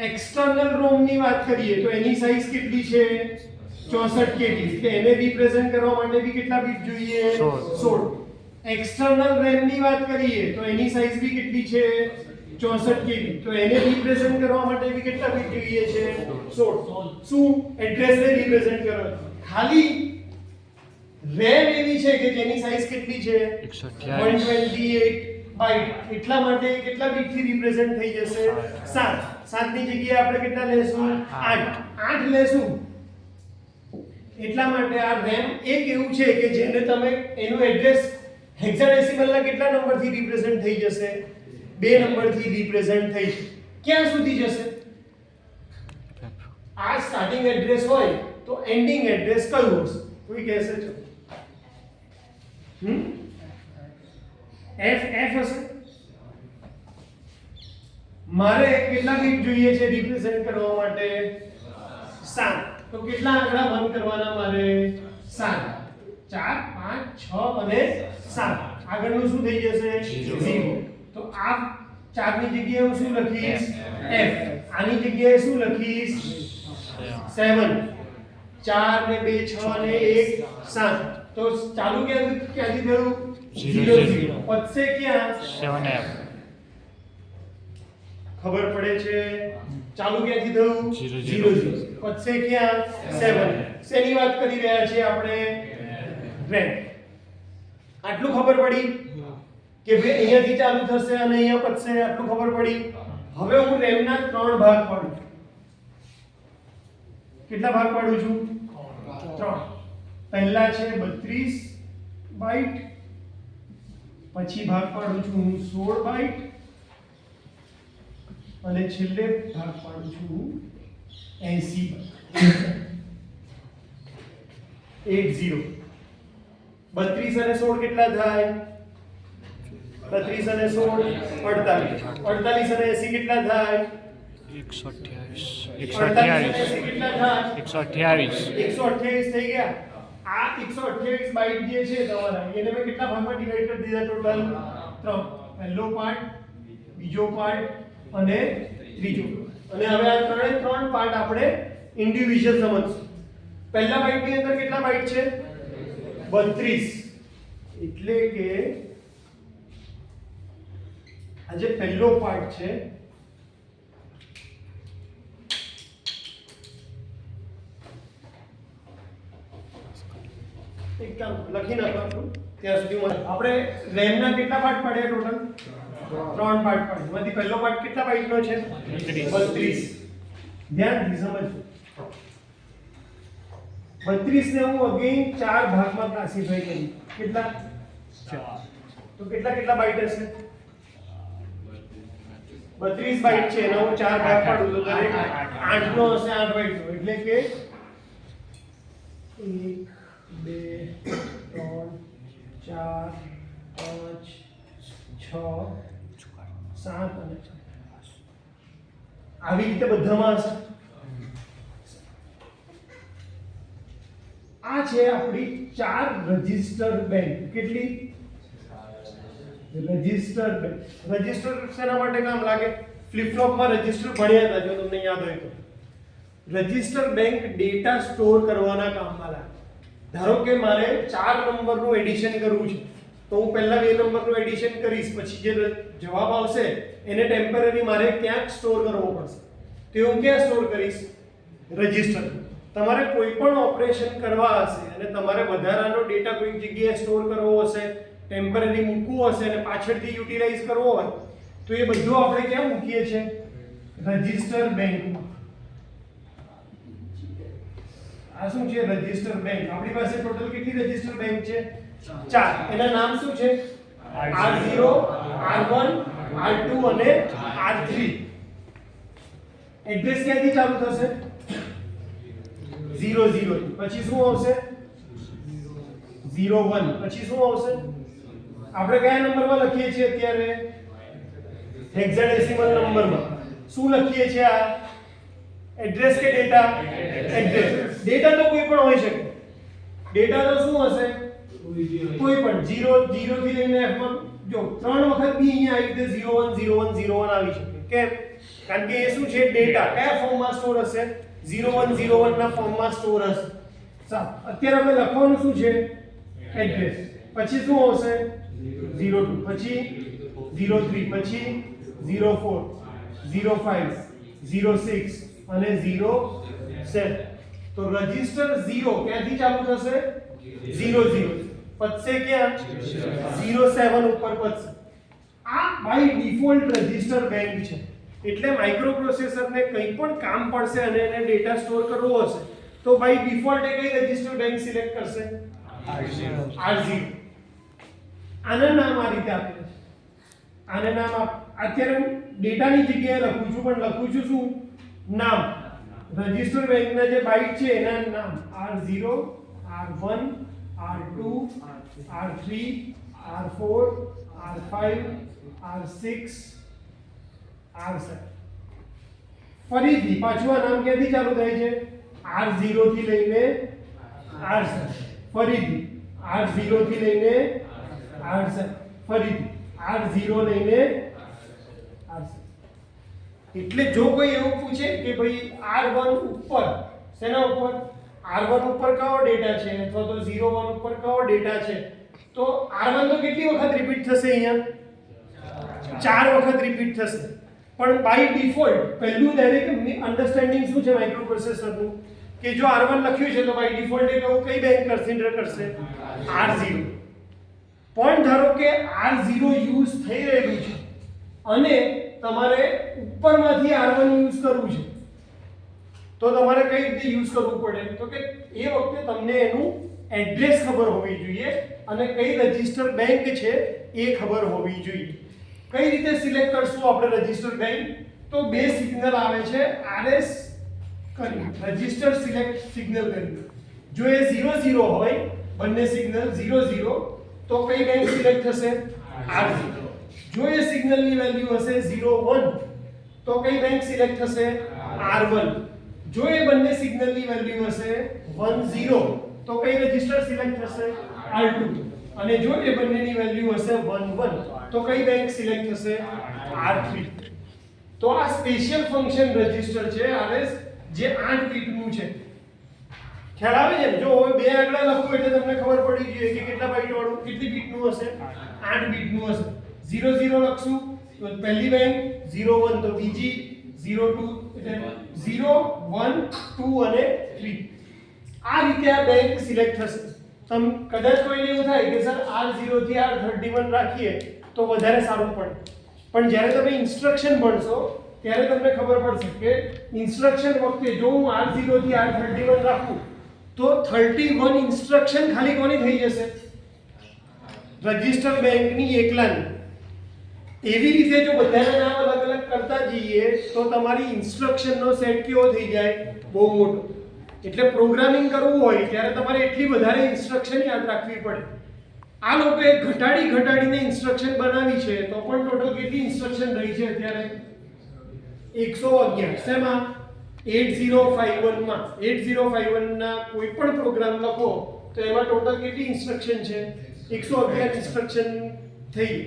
એક્સટર્નલ રોમ ની વાત કરીએ તો એની સાઈઝ કેટલી છે? 64 KB. એટલે એને રિપ્રેઝન્ટ કરવા માટે બી કેટલા બીટ જોઈએ? 16. એક્સટર્નલ રેમ ની વાત કરીએ તો એની સાઈઝ બી કેટલી છે? 64 KB. તો એને રિપ્રેઝન્ટ કરવા માટે બી કેટલા બીટ જોઈએ છે? 16. શું એડ્રેસ ને રિપ્રેઝન્ટ કરવા? ખાલી રેમ એવી છે કે જેની સાઈઝ કેટલી છે? 128 બાઇટ. એટલા માટે કેટલા બીટ થી રિપ્રેઝન્ટ થઈ જશે? 7. 7 ની જગ્યાએ આપણે કેટલા લેશું? 8 લેશું. એટલા માટે આ રેમ એક એવું છે કે જેને તમે એનું એડ્રેસ હેક્સાડેસિમલ ના કેટલા નંબર થી રિપ્રેઝન્ટ થઈ જશે? 2 નંબર થી રિપ્રેઝન્ટ થઈ જશે. ક્યાં સુધી જશે? આ સ્ટાર્ટિંગ એડ્રેસ હોય તો એન્ડિંગ એડ્રેસ કયું હશે? કોઈ કહેશે છે? F હશે. મારે કેટલા બીટ જોઈએ છે રિપ્રેઝન્ટ કરવા માટે? 7. તો કેટલા આંકડા બંધ કરવાના મારે? 7. 4 5 6 અને 7. આગળનું શું થઈ જશે? 0. તો આ 4 ની જગ્યાએ હું શું લખીશ? F. આની જગ્યાએ શું લખીશ? 7. 4 ને 2 6 ને 1 7. તો ચાલુ ક્યાંથી થયું? 0 0. પદસે ક્યાં? 7F. ખબર પડે છે? ચાલુ ક્યાંથી થયું? 0 0. પદસે ક્યાં? 7. શેની વાત કરી રહ્યા છીએ આપણે? રેમ. આટલું ખબર પડી કે ભાઈ અહીંયાથી ચાલુ થશે અને અહીંયા પદસે. આટલું ખબર પડી. હવે હું રેમના 3 ભાગ પાડું છું. કેટલા ભાગ પાડું છું? 3. પહેલા છે 32 બાઇટ, પછી ભાગ પાડું છું હું 16 બાઇટ અને છેલ્લે ભાગ પાડું છું 80 80. 32 અને 16 કેટલા થાય? 32 અને 16 48. 48 અને 80 કેટલા થાય? 128 કેટલા થાય? 128 થઈ ગયા. આ 128 બાઈટ જે છે તમારા એને મેં કેટલા ભાગમાં ડિવાઈડ કરી દીધા ટોટલ? 3. પહેલો પાર્ટ, બીજો પાર્ટ અને ત્રીજો. અને હવે આ ત્રણ પાર્ટ આપણે ઇન્ડિવિડ્યુઅલ સમજશું. પહેલા બાઈટ ની અંદર કેટલા બાઈટ છે? 32. એટલે કે આ જે પહેલો પાર્ટ છે એક કામ લખી નાખો ત્યાં સુધી આપણે RAM ના કેટલા પાર્ટ પાડ્યા ટોટલ? 3 પાર્ટ પાડ્યા. એમાંથી પહેલો પાર્ટ કેટલા બાઈટનો છે? 32. ધ્યાનથી સમજો. 32 ને હું અગેન 4 ભાગમાં ક્લાસિફાઈ કરી. કેટલા? 4. તો કેટલા બાઈટ હશે? 32 બાઈટ છે એનો હું 4 ભાગ પાડું તો દરેક 8 નો હશે. 8 બાઈટ નો એટલે કે 1 2 3 4 5 6 7 અને 8 આવી રીતે બધામાં હશે. આ છે આપણી 4 રજિસ્ટર બેંક. કેટલી? Register bank. રજિસ્ટર શેના માટે કામ લાગે? ફ્લિપ ફ્લોપમાં રજિસ્ટર ભણ્યા હતા જો તમને યાદ હોય તો. રજિસ્ટર બેંક ડેટા સ્ટોર કરવાના કામમાં લાગે. ધારો કે મારે 4 નંબરનું એડિશન કરવું છે તો હું પહેલા 2 નંબરનું એડિશન કરીશ, પછી જે જવાબ આવશે એને ટેમ્પરરી મારે ક્યાંક સ્ટોર કરવો પડશે. તો હું ક્યાં સ્ટોર કરીશ? રજિસ્ટર. તમારે કોઈ પણ ઓપરેશન કરવા હશે અને તમારે વધારાનો ડેટા કોઈ જગ્યાએ સ્ટોર કરવો હશે, ટેમ્પરરી મૂકવું હશે અને પાછળથી યુટિલાઇઝ કરવો હોય તો એ બધું આપણે ક્યાં મૂકીએ છીએ? રજિસ્ટર બેંકમાં. આ શું છે? Register bank. આપણી પાસે ટોટલ કેટલી રજિસ્ટર બેંક છે? 4. એના નામ શું છે? R0, R1, R2 અને R3. એડ્રેસ ક્યાંથી ચાલુ થશે? 0 0. પછી શું આવશે? 0 1. પછી શું આવશે? આપણે કયા નંબરમાં લખીએ છીએ અત્યારે? હેક્સાડેસિમલ નંબરમાં. શું લખીએ છીએ આ? એડ્રેસ કે ડેટા? એડ્રેસ. ડેટા તો કોઈ પણ હોઈ શકે. ડેટા તો શું હશે? કોઈ પણ 0 0 થી લઈને f માં જો 3 વખત બી અહીંયા આવી રીતે 0 1 0 1 0 1 આવી શકે. કેમ? કારણ કે એ શું છે? ડેટા કયા ફોર્મમાં સ્ટોર હશે? 0 1 0 1 ના ફોર્મમાં સ્ટોર હશે. અત્યારે આપણે લખવાનું શું છે? એડ્રેસ. પછી શું આવશે? 02. પછી 03. પછી 04 05 06 અને 07. તો રજિસ્ટર 0 ક્યાંથી ચાલુ થશે? 00 પતશે ક્યાં? 07 ઉપર પતશે. આ બાય ડિફોલ્ટ રજિસ્ટર બેંક છે. એટલે માઇક્રોપ્રોસેસરને કંઈ પણ કામ પડશે અને એને ડેટા સ્ટોર કરવો હશે તો બાય ડિફોલ્ટ એ કઈ રજિસ્ટર બેંક સિલેક્ટ કરશે? R0. આના નામ આ રીતે આપેલા છે. આને નામ અત્યારે ડેટાની જગ્યાએ લખું છું પણ લખું છું શું? નામ. રજિસ્ટર બેંકના જે બાઇટ છે એના નામ R0, R1, R2, R3, R4, R5, R6, R7. ફરીથી પાછું આ નામ ક્યાંથી ચાલુ થાય છે? R0 થી લઈને R7. ફરીથી R0 થી લઈને R7. ફરીથી R0 લઈને R7. એટલે જો કોઈ એવું પૂછે કે ભાઈ R1 ઉપર શેના ઉપર? R1 ઉપર કયો ડેટા છે અથવા તો 01 ઉપર કયો ડેટા છે તો R1 તો કેટલી વખત રિપીટ થશે? અહીંયા 4 વખત રિપીટ થશે. પણ બાય ડિફોલ્ટ પહેલું ડાયરેક્ટ અન્ડરસ્ટેન્ડિંગ શું છે માઇક્રોપ્રોસેસરનું કે જો R1 લખ્યું છે તો બાય ડિફોલ્ટ એ કઈ બેંક કન્સિડર કરશે? R0. પણ ધારો કે R0 યુઝ થઈ રહ્યું છે અને તમારે ઉપરમાંથી R1 યુઝ કરવું છે તો તમારે કઈ રીતે યુઝ કરવું પડે? તો કે એ વખતે તમને એનું એડ્રેસ ખબર હોવી જોઈએ અને કઈ રજિસ્ટર બેંક છે એ ખબર હોવી જોઈએ. કઈ રીતે સિલેક્ટ કરશું આપણે રજિસ્ટર બેંક? તો બે સિગ્નલ આવે છે RS કરી રજિસ્ટર સિલેક્ટ સિગ્નલ કરી. જો એ 0 0 હોય બંને સિગ્નલ 0 0 તો કઈ બેંક સિલેક્ટ થશે? R0. જો એ સિગ્નલની વેલ્યુ હશે 0 1 તો કઈ બેંક સિલેક્ટ થશે R1. જો એ બંને સિગ્નલની વેલ્યુ હશે 1 0 તો કઈ રજિસ્ટર સિલેક્ટ થશે R2. અને જો એ બંનેની વેલ્યુ હશે 1 1 તો કઈ બેંક સિલેક્ટ થશે R3. તો આ સ્પેશિયલ ફંક્શન રજિસ્ટર છે RS જે 8 બીટનું છે. ખ્યાલ આવે છે? જો હવે બે આંકડા લખો એટલે તમને ખબર પડી જોઈએ કે કેટલા બાઈટ વાળું કેટલી બીટનું હશે 8 બીટનું હશે. 0 0 લખશું તો પહેલી બેંક 0 1 તો બીજી 0 2 એટલે 0 1 2 અને 3. આ રીતે આ બેંક સિલેક્ટ થશે. તમ કદાચ કોઈને એવું થાય કે સર R0 થી R31 રાખીએ તો વધારે સારું પડે, પણ જ્યારે તમે ઇન્સ્ટ્રક્શન ભણશો ત્યારે તમને ખબર પડશે કે ઇન્સ્ટ્રક્શન વખતે જો હું R0 થી R31 રાખું તો 31 ઇન્સ્ટ્રક્શન ખાલી કોની થઈ જશે રજિસ્ટર બેંકની એકલાની. એવી રીતે જો બધાના નામ અલગ અલગ કરતા જઈએ તો તમારી ઇન્સ્ટ્રક્શનનો સેટ કેવો થઈ જાય બહુ મોટો. એટલે પ્રોગ્રામિંગ કરવું હોય ત્યારે તમારે એટલી વધારે ઇન્સ્ટ્રક્શન યાદ રાખવી પડે. આ લોકોએ ઘટાડીને ઇન્સ્ટ્રક્શન બનાવી છે તો પણ ટોટલ કેટલી ઇન્સ્ટ્રક્શન રહી છે અત્યારે 111. શેમાં 8051 માં 8051 ના કોઈ પણ પ્રોગ્રામ લખો તો એમાં ટોટલ કેટલી ઇન્સ્ટ્રક્શન છે 111 ઇન્સ્ટ્રક્શન થઈ.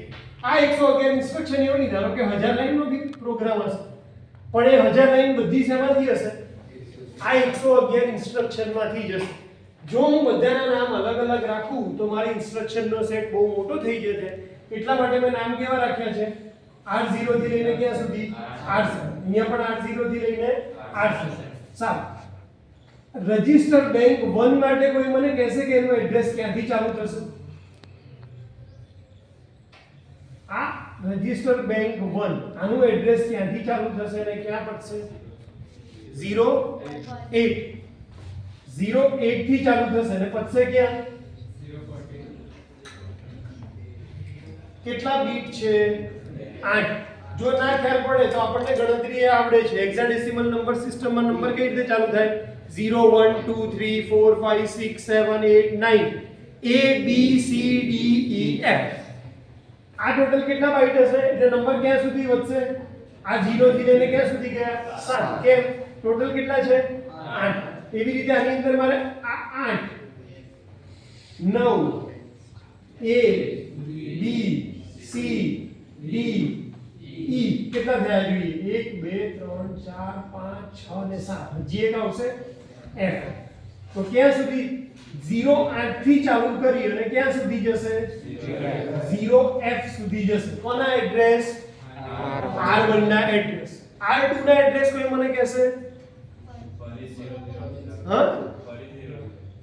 આ 111 ઇન્સ્ટ્રક્શન એવું નહીં ધારો કે 1000 લાઈનનો બી પ્રોગ્રામ હશે પણ એ 1000 લાઈન બધી શેમાંથી હશે આ 111 ઇન્સ્ટ્રક્શનમાંથી જશે. જો હું બધાના નામ અલગ અલગ રાખું તો મારી ઇન્સ્ટ્રક્શનનો સેટ બહુ મોટો થઈ જશે. એટલા માટે મેં નામ કેવા રાખ્યા છે R0 થી લઈને ક્યાં સુધી R7. અહીંયા પણ R0 થી લઈને R7. સારું, રજિસ્ટર બેંક 1 માટે કોઈ મને કહેશે કે એનું એડ્રેસ ક્યાંથી ચાલુ થશે? આ રજિસ્ટર બેંક 1 આનું એડ્રેસ ક્યાંથી ચાલુ થશે અને ક્યાં પતશે 08 08 થી ચાલુ થશે અને પતશે ક્યાં કેટલા બીટ છે 8. જો ના ખ્યાલ પડે તો આપણને ગણતરી એ આવડે છે. હેક્સાડેસિમલ નંબર સિસ્ટમમાં નંબર કઈ રીતે ચાલુ થાય 0 1 2 3 4 5 6 7 8 9 A B C D E F. આ ટોટલ કેટલા બાઈટ હશે એટલે નંબર ક્યાં સુધી વધશે આ 0 થી લઈને ક્યાં સુધી ગયા 7. કેમ ટોટલ કેટલા છે 8. એવી રીતે આની અંદર મારે આ 8 9 A B C D E કેટલા થયા જોઈએ 1 2 3 4 5 6 અને 7. હજી એક આવશે F. તો ક્યાં સુધી 0 8 થી ચાલુ કરી અને ક્યાં સુધી જશે 0 F સુધી જશે. કોના એડ્રેસ R1 ના એડ્રેસ. R2 ના એડ્રેસ કોઈ મને કહેશે હા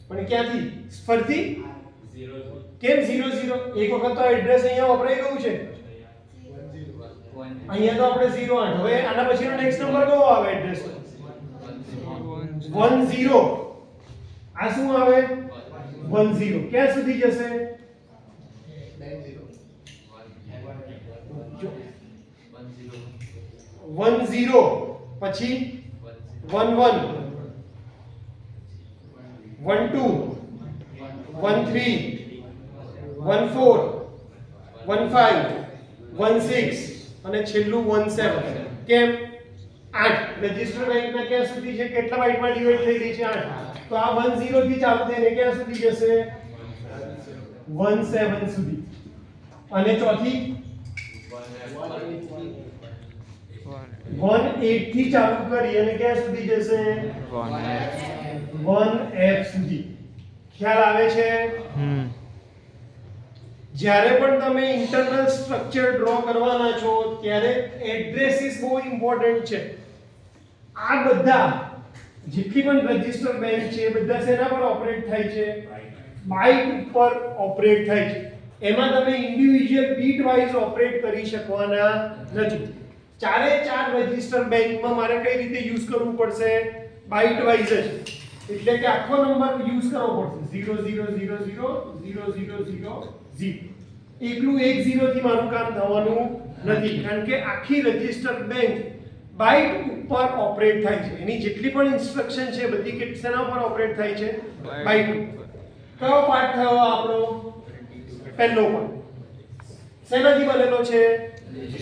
પણ ક્યાંથી ફરતી કેમ 0 0 એક વખત તો એડ્રેસ અહીંયા વપરાઈ ગયું છે અહીંયા તો આપણે 0 8. હવે આના પછીનો નેક્સ્ટ નંબર કયો આવે એડ્રેસ 1 0. આ શું આવે 1 0 ક્યાં સુધી જશે 1 0 પછી 1 1 1 2 1 3 1 4 1 5 1 6 અને છેલ્લું 1 7. કેમ 8 રજિસ્ટર બેંકના ક્યાં સુધી છે કેટલા બાઈટમાં ડિવાઈડ થઈ ગઈ છે 8. તો આ 1 0 થી ચાલુ થઈને ક્યાં સુધી જશે 1 7 સુધી. અને ચોથી 1 8 થી ચાલુ કરી અને ક્યાં સુધી જશે 1 F સુધી. ખ્યાલ આવે છે? જ્યારે પણ તમે ઇન્ટરનલ સ્ટ્રક્ચર ડ્રો કરવાના છો ત્યારે એડ્રેસીસ બહુ ઇમ્પોર્ટન્ટ છે. આ બધા જેટલી પણ રજિસ્ટર બેંક છે બધા શેના પર ઓપરેટ થાય છે બાઇટ ઉપર ઓપરેટ થાય છે. એમાં તમે ઇન્ડિવિડ્યુઅલ બીટ વાઇઝ ઓપરેટ કરી શકવાના નથી. ચારે ચાર રજિસ્ટર બેંકમાં મારે કઈ રીતે યુઝ કરવું પડશે બાઇટ વાઇઝ જ. એટલે કે આખો નંબર યુઝ કરવો પડશે 0 0 0 0 0 0 0 0. એકલું 1 0 થી મારું કામ થવાનું નથી કારણ કે આખી રજિસ્ટર બેંક બાઇટ ઉપર ઓપરેટ થાય છે. એની જેટલી પણ ઇન્સ્ટ્રક્શન છે બધી કેટલા ઉપર ઓપરેટ થાય છે બાઇટ ઉપર. કયો પાર્ટ થયો આપણો પહેલો પાર્ટ શેનાથી બનેલો છે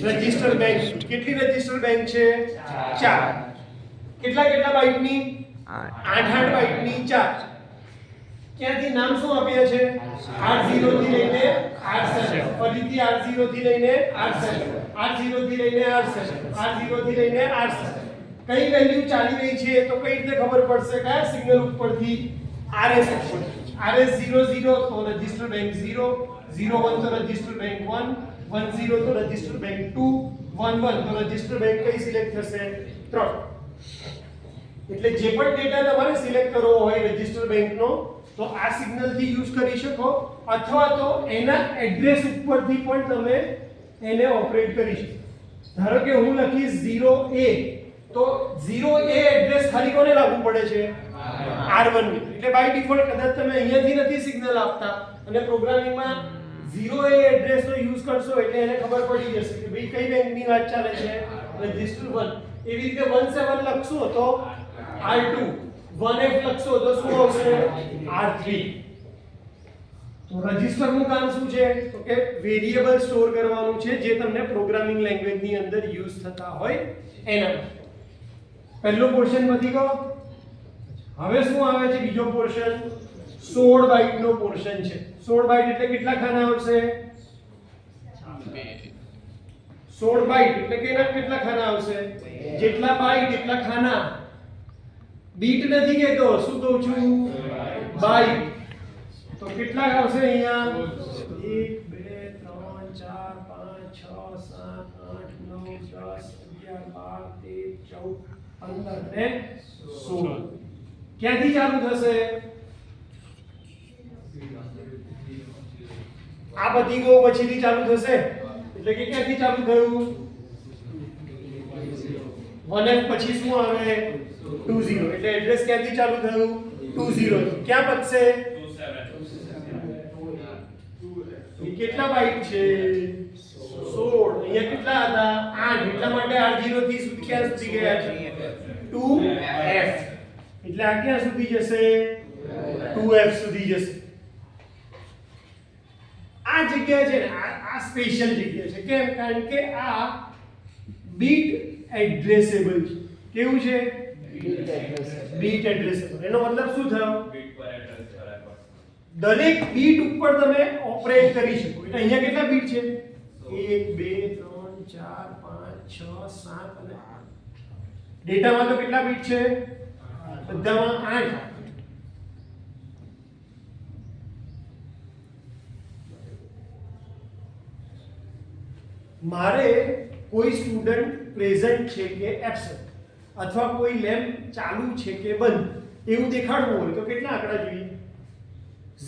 રજિસ્ટર બેંક. કેટલી રજિસ્ટર બેંક છે? 4. કેટલા બાઇટની? 8 બાઇટની 4. ક્યાંથી નામ શું આપ્યા છે? R0 થી લઈને R7, ફરીથી R0 થી લઈને R7, R0 થી લઈને R7, R0 થી લઈને R7. કઈ વેલ્યુ ચાલી રહી છે તો કઈ રીતે ખબર પડશે? કયા સિગ્નલ ઉપરથી? RS ઉપરથી. RS 00 તો રજિસ્ટર બેંક 0, 01 તો રજિસ્ટર બેંક 1, 10 તો રજિસ્ટર બેંક 2, 11 તો રજિસ્ટર બેંક કઈ સિલેક્ટ થશે? 3. એટલે જે પણ ડેટા તમારે સિલેક્ટ કરવો હોય રજિસ્ટર બેંકનો તો આ સિગ્નલ થી યુઝ કરી શકો, અથવા તો એના એડ્રેસ ઉપરથી પણ તમે એને ઓપરેટ કરી શકો. ધારો કે હું લખીશ 0A, તો 0A એડ્રેસ ખાલી કોને લાગુ પડે છે? R1 ને. એટલે બાય ડિફોલ્ટ કદાચ તમે અહીંયાથી નથી સિગ્નલ આપતા અને પ્રોગ્રામિંગમાં 0A એડ્રેસ નો યુઝ કરશો એટલે એને ખબર પડી જશે કે ભાઈ કઈ બેંકની વાત ચાલે છે? રજિસ્ટર 1. એવી રીતે 17 લખશો તો R2, 1F લખશો તો શું આવશે? R3. તો રજિસ્ટરનું કામ શું છે? તો કે વેરીએબલ સ્ટોર કરવાનું છે જે તમને પ્રોગ્રામિંગ લેંગ્વેજની અંદર યુઝ થતા હોય એના. પહેલો પોર્શન પતી ગયો. હવે શું આવે છે? બીજો પોર્શન 16 બાઇટ નો પોર્શન છે. 16 બાઇટ એટલે કેટલા ખાના આવશે? 16 બાઇટ એટલે કે કેટલા ખાના આવશે? જેટલા બાઇટ એટલા ખાના. બીટ નથી કહેતો, શું કહું છું? બાઇટ. તો કેટલા આવશે અહીંયા? 1 2 3 4 5 6 7 8 9 10 11 12 13 14 15 ને 16. ક્યાંથી ચાલુ થશે? આ બધી ગો પછીથી ચાલુ થશે. એટલે કે ક્યાંથી ચાલુ થયું? 1F પછી શું આવે? 20. એટલે એડ્રેસ ક્યાંથી ચાલુ થયું? 20. ક્યાં પતશે? કેટલા બાઇટ છે? 16. અહીંયા કેટલા હતા? 8. એટલા માટે R0 થી સુધી ક્યાં સુધી ગયા છે? 2F. એટલે આ ક્યાં સુધી જશે? 2F સુધી જશે. આ જગ્યા છે ને આ સ્પેશિયલ જગ્યા છે. કેમ? કારણ કે આ બીટ એડ્રેસેબલ છે. કેવું છે? Bit addressable. એનો મતલબ શું થયો? દરેક બીટ ઉપર તમે ઓપરેટ કરી શકો. એટલે અહીંયા કેટલા બીટ છે? 1 2 3 4 5 6 7 અને 8. ડેટામાં તો કેટલા બીટ છે? બધામાં 8. મારે કોઈ સ્ટુડન્ટ પ્રેઝન્ટ છે કે એબ્સન્ટ, અથવા કોઈ લેમ્પ ચાલુ છે કે બંધ એવું દેખાડવું હોય તો કેટલા આંકડા જોઈએ?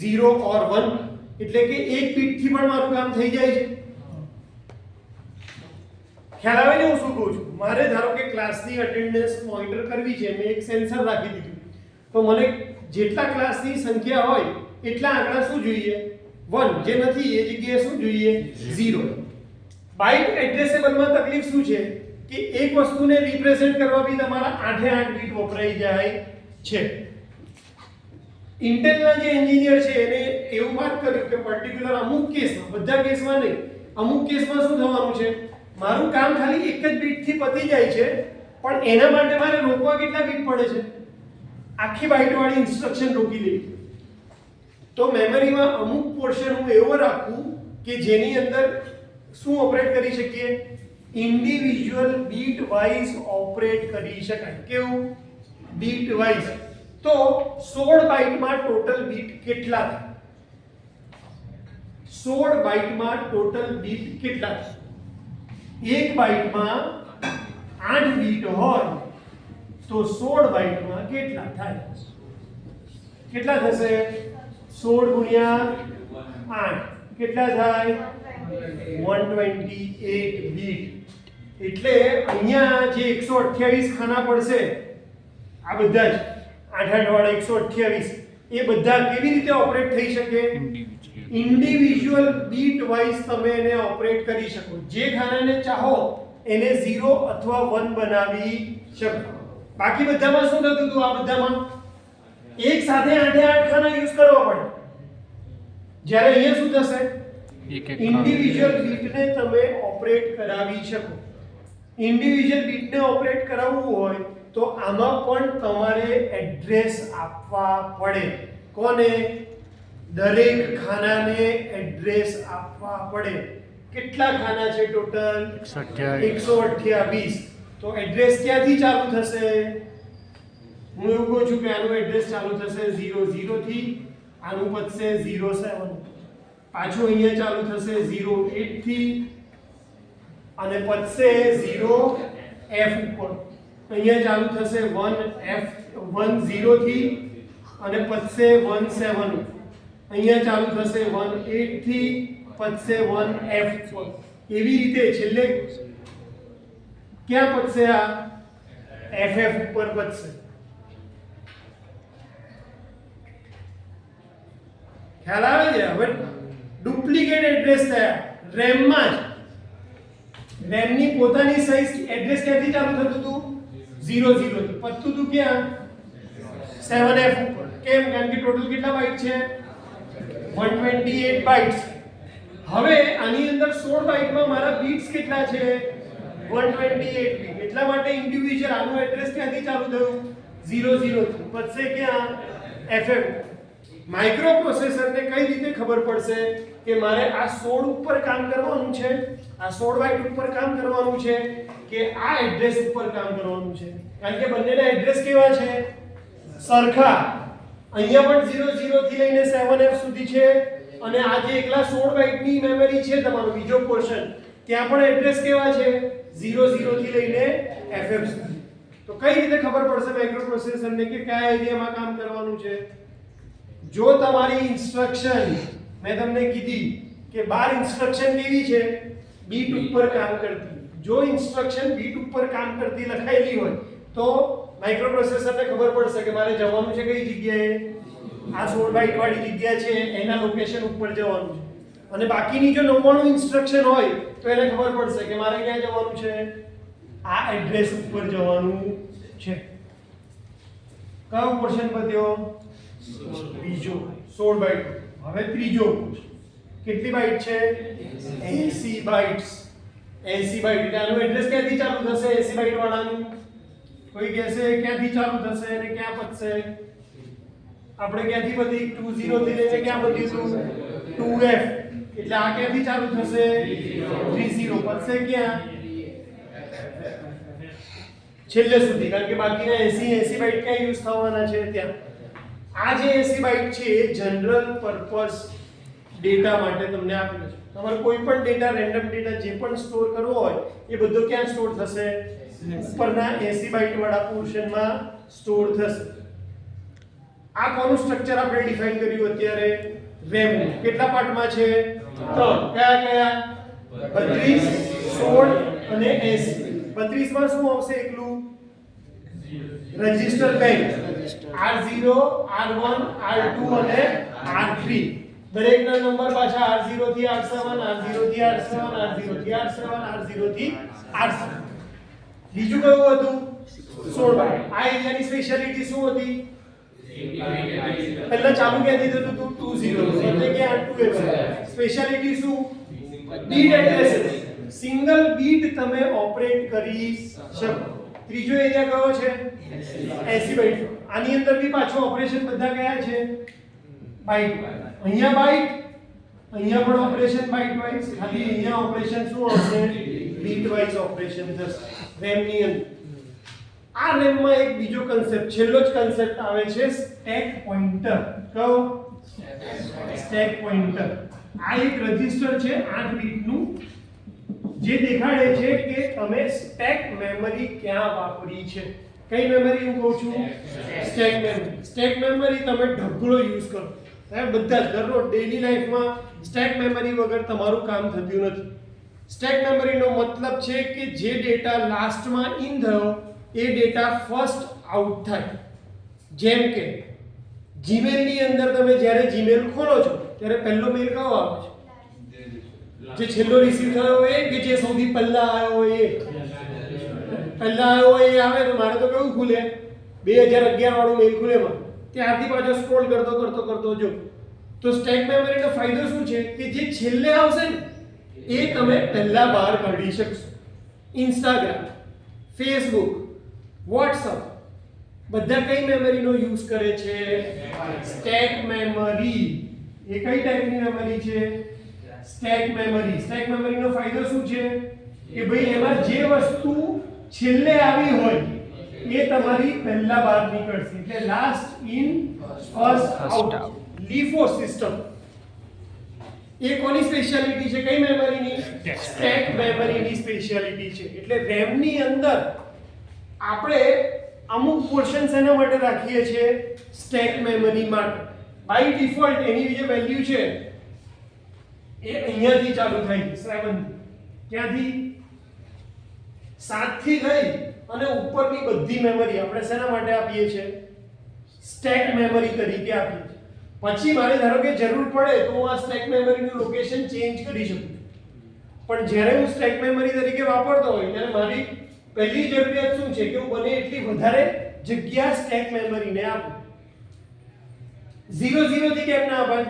0 or 1. એટલે કે એક બીટ થી પણ મારું કામ થઈ જાય છે. ખ્યાલ આવે ને હું શું કહું છું? મારે ધારો કે ક્લાસની અટેન્ડન્સ મોનિટર કરવી છે, મેં એક સેન્સર રાખી દીધું, તો મને જેટલા ક્લાસની સંખ્યા હોય એટલા આંકડા શું જોઈએ? 1. જે નથી એ જગ્યાએ શું જોઈએ? 0. બાઇટ એડ્રેસેબલમાં તકલીફ શું છે કે એક વસ્તુને રિપ્રેઝન્ટ કરવા બી તમારા 8 બીટ વપરાઈ જાય છે. ઇન્ટેલના જે એન્જિનિયર છે એને એવું વાત કર્યું કે પર્ટિક્યુલર અમુક કેસમાં, બધા કેસમાં નહીં, અમુક કેસમાં શું થવાનું છે? મારું કામ ખાલી એક જ બીટથી પતી જાય છે, પણ એના માટે મારે રોકવા કેટલા બીટ પડે છે? આખી બાઇટવાળી ઇન્સ્ટ્રક્શન રોકી લેવી. તો મેમરીમાં અમુક પોર્શન હું એવો રાખું કે જેની અંદર શું ઓપરેટ કરી શકીએ? ઇન્ડિવિજ્યુઅલ બીટ વાઇઝ ઓપરેટ કરી શકાય. કેવું? Bit wise. તો 16 બાઇટમાં ટોટલ બીટ કેટલા થાય? 16 બાઇટમાં ટોટલ બીટ કેટલા થાય? એક બાઇટમાં 8 બીટ હોય તો 16 બાઇટમાં કેટલા થાય? કેટલા થશે? 16 ગુણ્યા 8 કેટલા થાય? 128 બીટ. એટલે અહીંયા જે 128 ખાના પડશે, આ બધા જ 8 વાળા 128, એ બધા કેવી રીતે ઓપરેટ થઈ શકે? ઇન્ડિવિજ્યુઅલ બીટ વાઇઝ તમે એને ઓપરેટ કરી શકો. જે ખાનાને ચાહો એને 0 અથવા 1 બનાવી શકો. બાકી બધામાં શું થતું હતું? આ બધામાં એક સાથે 8 ખાના યુઝ કરવા પડે. જ્યારે અહીંયા શું થશે? ઇન્ડિવિજ્યુઅલ બીટને તમે ઓપરેટ કરાવી શકો. ઇન્ડિવિજ્યુઅલ બીટને ઓપરેટ કરાવવું હોય તો આમાં પણ તમારે એડ્રેસ આપવા પડે. કોને? દરેક ખાનાને એડ્રેસ આપવા પડે. કેટલા ખાના છે ટોટલ? 128. તો એડ્રેસ ક્યાંથી ચાલુ થશે? હું એવું કહું છું કે આનું એડ્રેસ ચાલુ થશે 00 થી, આનું પતશે 07, પાછું અહીંયા ચાલુ થશે 08 થી અને પતશે 0F ઉપર. અહીંયા ચાલુ થશે 10 થી અને પતશે 17. અહીંયા ચાલુ થશે 18 થી પતશે 1F ઉપર. એવી રીતે છેલ્લે ક્યાં પતશે? આ FF ઉપર પતશે. ખ્યાલ આવે છે? હવે ડુપ્લિકેટ એડ્રેસ થયા રેમ માં જ. રેમ ની પોતાની સાઈઝ એડ્રેસ ક્યાંથી ચાલુ થતું હતું? 00 થી પતતું હતું ક્યાં? 7F ઉપર. કેમ? કારણ કે ટોટલ કેટલા બાઇટ છે? 128 બાઇટ્સ. હવે આની અંદર 16 બાઇટમાં મારા બીટ્સ કેટલા છે? 128 બીટ. એટલા માટે ઇન્ડિવિજ્યુઅલ આનું એડ્રેસ ક્યાંથી ચાલુ થયું? 00 થી પતશે ક્યાં? FF. માઇક્રો પ્રોસેસરને કઈ રીતે ખબર પડશે કે મારે આ 16 ઉપર કામ કરવાનું છે, આ 16 બાઇટ ઉપર કામ કરવાનું છે કે આ એડ્રેસ ઉપર કામ કરવાનું છે? કારણ કે બંનેના એડ્રેસ કેવા છે? સરખા. અહીંયા પણ 00 થી લઈને 7F સુધી છે અને આ જે એકલા 16 બાઇટની મેમરી છે તમારો બીજો પોર્શન, ત્યાં પણ એડ્રેસ કેવા છે? 00 થી લઈને FF સુધી. તો કઈ રીતે ખબર પડશે માઇક્રો પ્રોસેસરને કે કયા એરિયામાં કામ કરવાનું છે? જો તમારી ઇન્સ્ટ્રક્શન મેં તમને કીધી કે 12 ઇન્સ્ટ્રક્શન કેવી છે? બીટ ઉપર કામ કરતી. જો ઇન્સ્ટ્રક્શન બીટ ઉપર કામ કરતી લખાયેલી હોય તો માઇક્રો પ્રોસેસરને ખબર પડશે કે મારે જવાનું છે કઈ જગ્યાએ? આ 16 બાઇટ વાળી જગ્યા છે એના લોકેશન ઉપર જવાનું છે. અને બાકીની જો 99 ઇન્સ્ટ્રક્શન હોય તો એને ખબર પડશે કે મારે ક્યાં જવાનું છે? આ એડ્રેસ ઉપર જવાનું છે. કયો પોર્શન પત્યો? બીજો 16 બાઇટ. હવે ત્રીજો કેટલી બાઇટ છે? 80 બાઇટ્સ. 80 બાઇટ. એટલે આનું એડ્રેસ ક્યાંથી ચાલુ થશે? 80 બાઇટ વાળાનું કોઈ કહેશે ક્યાંથી ચાલુ થશે અને ક્યાં પતશે? આપણે ક્યાંથી બધી 20 થી લઈને ક્યાં બધીશું? 2F. એટલે આ ક્યાંથી ચાલુ થશે? 30 પતશે ક્યાં? છેલ્લે સુધી. કારણ કે બાકીના 80 બાઇટ ક્યાં યુઝ થવાના છે? ત્યાં. આ જે 80 બાઇટ છે એ જનરલ પર્પસ ડેટા માટે તમને આપેલું છે. તમારે કોઈ પણ ડેટા, રેન્ડમ ડેટા જે પણ સ્ટોર કરવો હોય એ બધો ક્યાં સ્ટોર થશે? ઉપરના 80 બાઇટ વાળા પોર્શનમાં સ્ટોર થશે. આ કોનું સ્ટ્રક્ચર આપણે ડિફાઇન કર્યું અત્યારે? રેમ. કેટલા પાર્ટમાં છે? 3. કયા કયા? 32, 16 અને 80. 32 માં શું આવશે? એકલું register bank. R0, R1, R2 અને R3. દરેકના નંબર પાછા R0 થી R7, R0 થી R7, R0 થી R7, R0 થી R7. બીજું કયું હતું? 16 બાઇટ. આ એરિયાની સ્પેશિયાલિટી શું હતી? પહેલા ચાલુ ક્યાંથી થતું હતું? 20 એટલે કે આ 2F. સ્પેશિયાલિટી શું? Bit address. સિંગલ બીટ તમે ઓપરેટ કરી શકો. ત્રીજો એરિયા કયો છે? 80 બાઇટ. આની અંદર બી પાછો ઓપરેશન બધા કયા છે? બાઇટ. અહીંયા બાઇટ, અહીંયા પણ ઓપરેશન બાઇટ વાઇઝ. ખાલી અહીંયા ઓપરેશન શું આવશે? બીટ વાઇઝ ઓપરેશન થશે રેમ ની અંદર. આ રેમ માં એક બીજો કન્સેપ્ટ, છેલ્લો જ કન્સેપ્ટ આવે છે સ્ટેક પોઇન્ટર. કયો? Stack pointer. આ એક રજિસ્ટર છે 8 બીટ નું જે દેખાડે છે કે તમે સ્ટેક મેમરી ક્યાં વાપરી છે. કઈ મેમરી હું કહું છું? Stack memory. સ્ટેક મેમરી તમે ઢગલો યુઝ કરો. બધા દરરોજ ડેઈલી લાઈફમાં સ્ટેક મેમરી વગર તમારું કામ થતું નથી. સ્ટેક મેમરીનો મતલબ છે કે જે ડેટા લાસ્ટમાં ઇન થયો એ ડેટા ફર્સ્ટ આઉટ થાય. જેમ કે જીમેલ ની અંદર તમે જ્યારે જીમેલ ખોલો છો ત્યારે પહેલો મેલ કયો આવે છે? જે છેલ્લો રિસીવ થયો એ કે જે સૌથી પહેલા આવ્યો એ? પહેલા આવ્યો એ આવે તો મારે તો કેવું ખુલે? 2011 વાળું મેલ ખુલે માં. ત્યારથી પાછો સ્ક્રોલ કરતો જો તો સ્ટેક મેમરીનો ફાયદો શું છે કે જે છેલ્લે આવશે ને એ તમે પહેલા બહાર કાઢી શકશો. ઇન્સ્ટાગ્રામ, ફેસબુક, વોટ્સઅપ બધા કઈ મેમરીનો યુઝ કરે છે? Stack memory. એ કઈ ટાઈપની મેમરી છે? Stack memory. સ્ટેક મેમરીનો ફાયદો શું છે કે ભાઈ એમાં જે વસ્તુ છેલ્લે આવી હોય એ તમારી પહેલા બહાર નીકળશે, એટલે last in first out. LIFO system એ કોની સ્પેશિયાલિટી છે? કઈ મેમરીની? સ્ટેક મેમરીની સ્પેશિયાલિટી છે. એટલે RAM ની અંદર આપણે અમુક પોર્શન એના માટે રાખીએ છીએ સ્ટેક મેમરી માટે. બાય ડિફોલ્ટ એની જે વેલ્યુ છે એ અહીંયાથી ચાલુ થાય છે 7 ક્યાંથી? 7 થી લઈ અને ઉપરની બધી મેમરી આપણે શેના માટે આપીએ છીએ? સ્ટેક મેમરી તરીકે આપીએ છીએ. પછી મારે ધારો કે જરૂર પડે તો હું આ સ્ટેક મેમરીનું લોકેશન ચેન્જ કરી શકું, પણ જ્યારે હું સ્ટેક મેમરી તરીકે વાપરતો હોય ત્યારે મારી પહેલી જરૂરિયાત શું છે કે હું બને એટલી વધારે જગ્યા સ્ટેક મેમરીને આપું. 0 0 થી કેમ ના અપાય?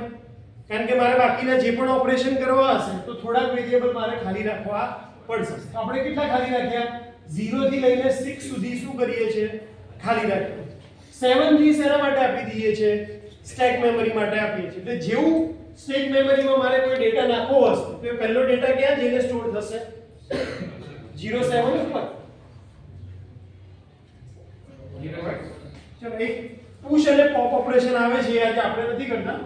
કારણ કે મારે બાકીના જે પણ ઓપરેશન કરવા હશે તો થોડાક વેરિયેબલ મારે ખાલી રાખવા પડશે. તો આપણે કેટલા ખાલી રાખ્યા? 0 થી લઈને 6 સુધી શું કરીએ છીએ? ખાલી રાખીએ. 7 થી શેના માટે આપી દઈએ છીએ? સ્ટેક મેમરી માટે આપીએ છીએ. એટલે જેવું સ્ટેક મેમરીમાં મારે કોઈ ડેટા નાખવો હશે તો એ પહેલો ડેટા ક્યાં જઈને સ્ટોર થશે? 07 ઉપર. ચલો એક પુશ અને પોપ ઓપરેશન આવે છે, આજે આપણે નથી કરતા,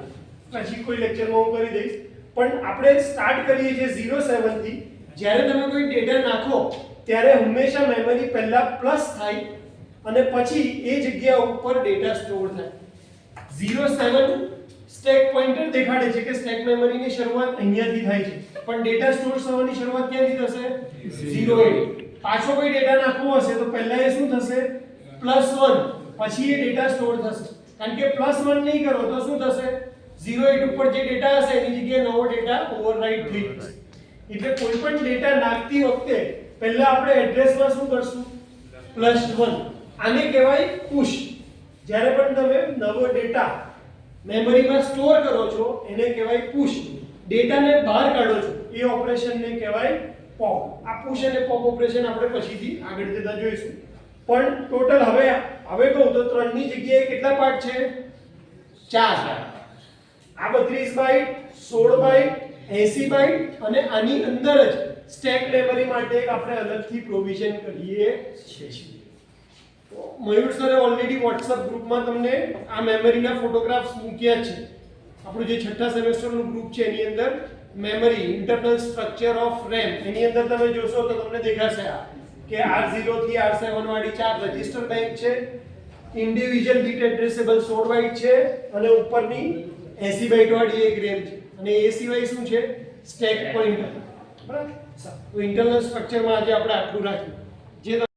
પછી કોઈ લેક્ચરમાં હું કરી દઈશ. પણ આપણે સ્ટાર્ટ કરીએ છીએ 07 થી. જ્યારે તમે કોઈ ડેટા નાખો ત્યારે હંમેશા મેમરી પહેલા પ્લસ થાય અને પછી એ જગ્યા ઉપર ડેટા સ્ટોર થાય. 07 સ્ટેક પોઇન્ટર દેખાડે છે કે સ્ટેક મેમરીની શરૂઆત અહીંયાથી થાય છે, પણ ડેટા સ્ટોર થવાની શરૂઆત ક્યાંથી થશે? 08. પાછો કોઈ ડેટા નાખવો હશે તો પહેલા એ શું થશે? +1. પછી એ ડેટા સ્ટોર થશે. કારણ કે +1 નહીં કરો તો શું થશે? 08 ઉપર જે ડેટા હશે એની જગ્યાએ નવો ડેટા ઓવરરાઇટ થઈ જશે. એટલે કોઈ પણ ડેટા નાખતી વખતે પહેલા આપણે એડ્રેસમાં શું કરશું? +1. આને કહેવાય પુશ. જ્યારે પણ તમે નવો ડેટા મેમરીમાં સ્ટોર કરો છો એને કહેવાય પુશ. ડેટાને બહાર કાઢો છો એ ઓપરેશનને કહેવાય પોપ. આ પુશ અને પોપ ઓપરેશન આપણે પછીથી આગળ જતા જોઈશું. પણ ટોટલ હવે કહું તો 3 ની જગ્યાએ કેટલા પાર્ટ છે? 4. આ 32 બાઇટ, 16 બાઇટ, 80 બાઇટ અને આની અંદર જ સ્ટેક મેમરી માટે એક આપણે અલગથી પ્રોવિઝન કરીએ છીએ. મયુર સરે ઓલરેડી WhatsApp ગ્રુપમાં તમને આ મેમરીના ફોટોગ્રાફ્સ મૂક્યા છે. આપણું જે છઠ્ઠા સેમેસ્ટરનું ગ્રુપ છે એની અંદર memory internal structure of RAM એની અંદર તમે જોશો તો તમને દેખાશે આ કે R0 થી R7 વાળી 4 રજિસ્ટર બેંક છે, ઇન્ડિવિજ્યુઅલ બીટ એડ્રેસેબલ 16 બાઇટ છે અને ઉપરની 80 બાઇટ વાળી એક RAM છે અને એ સિવાય શું છે? Stack pointer. બરાબર. તો ઇન્ટરનલ સ્ટ્રક્ચરમાં આજે આપણે આટલું રાખ્યું. જે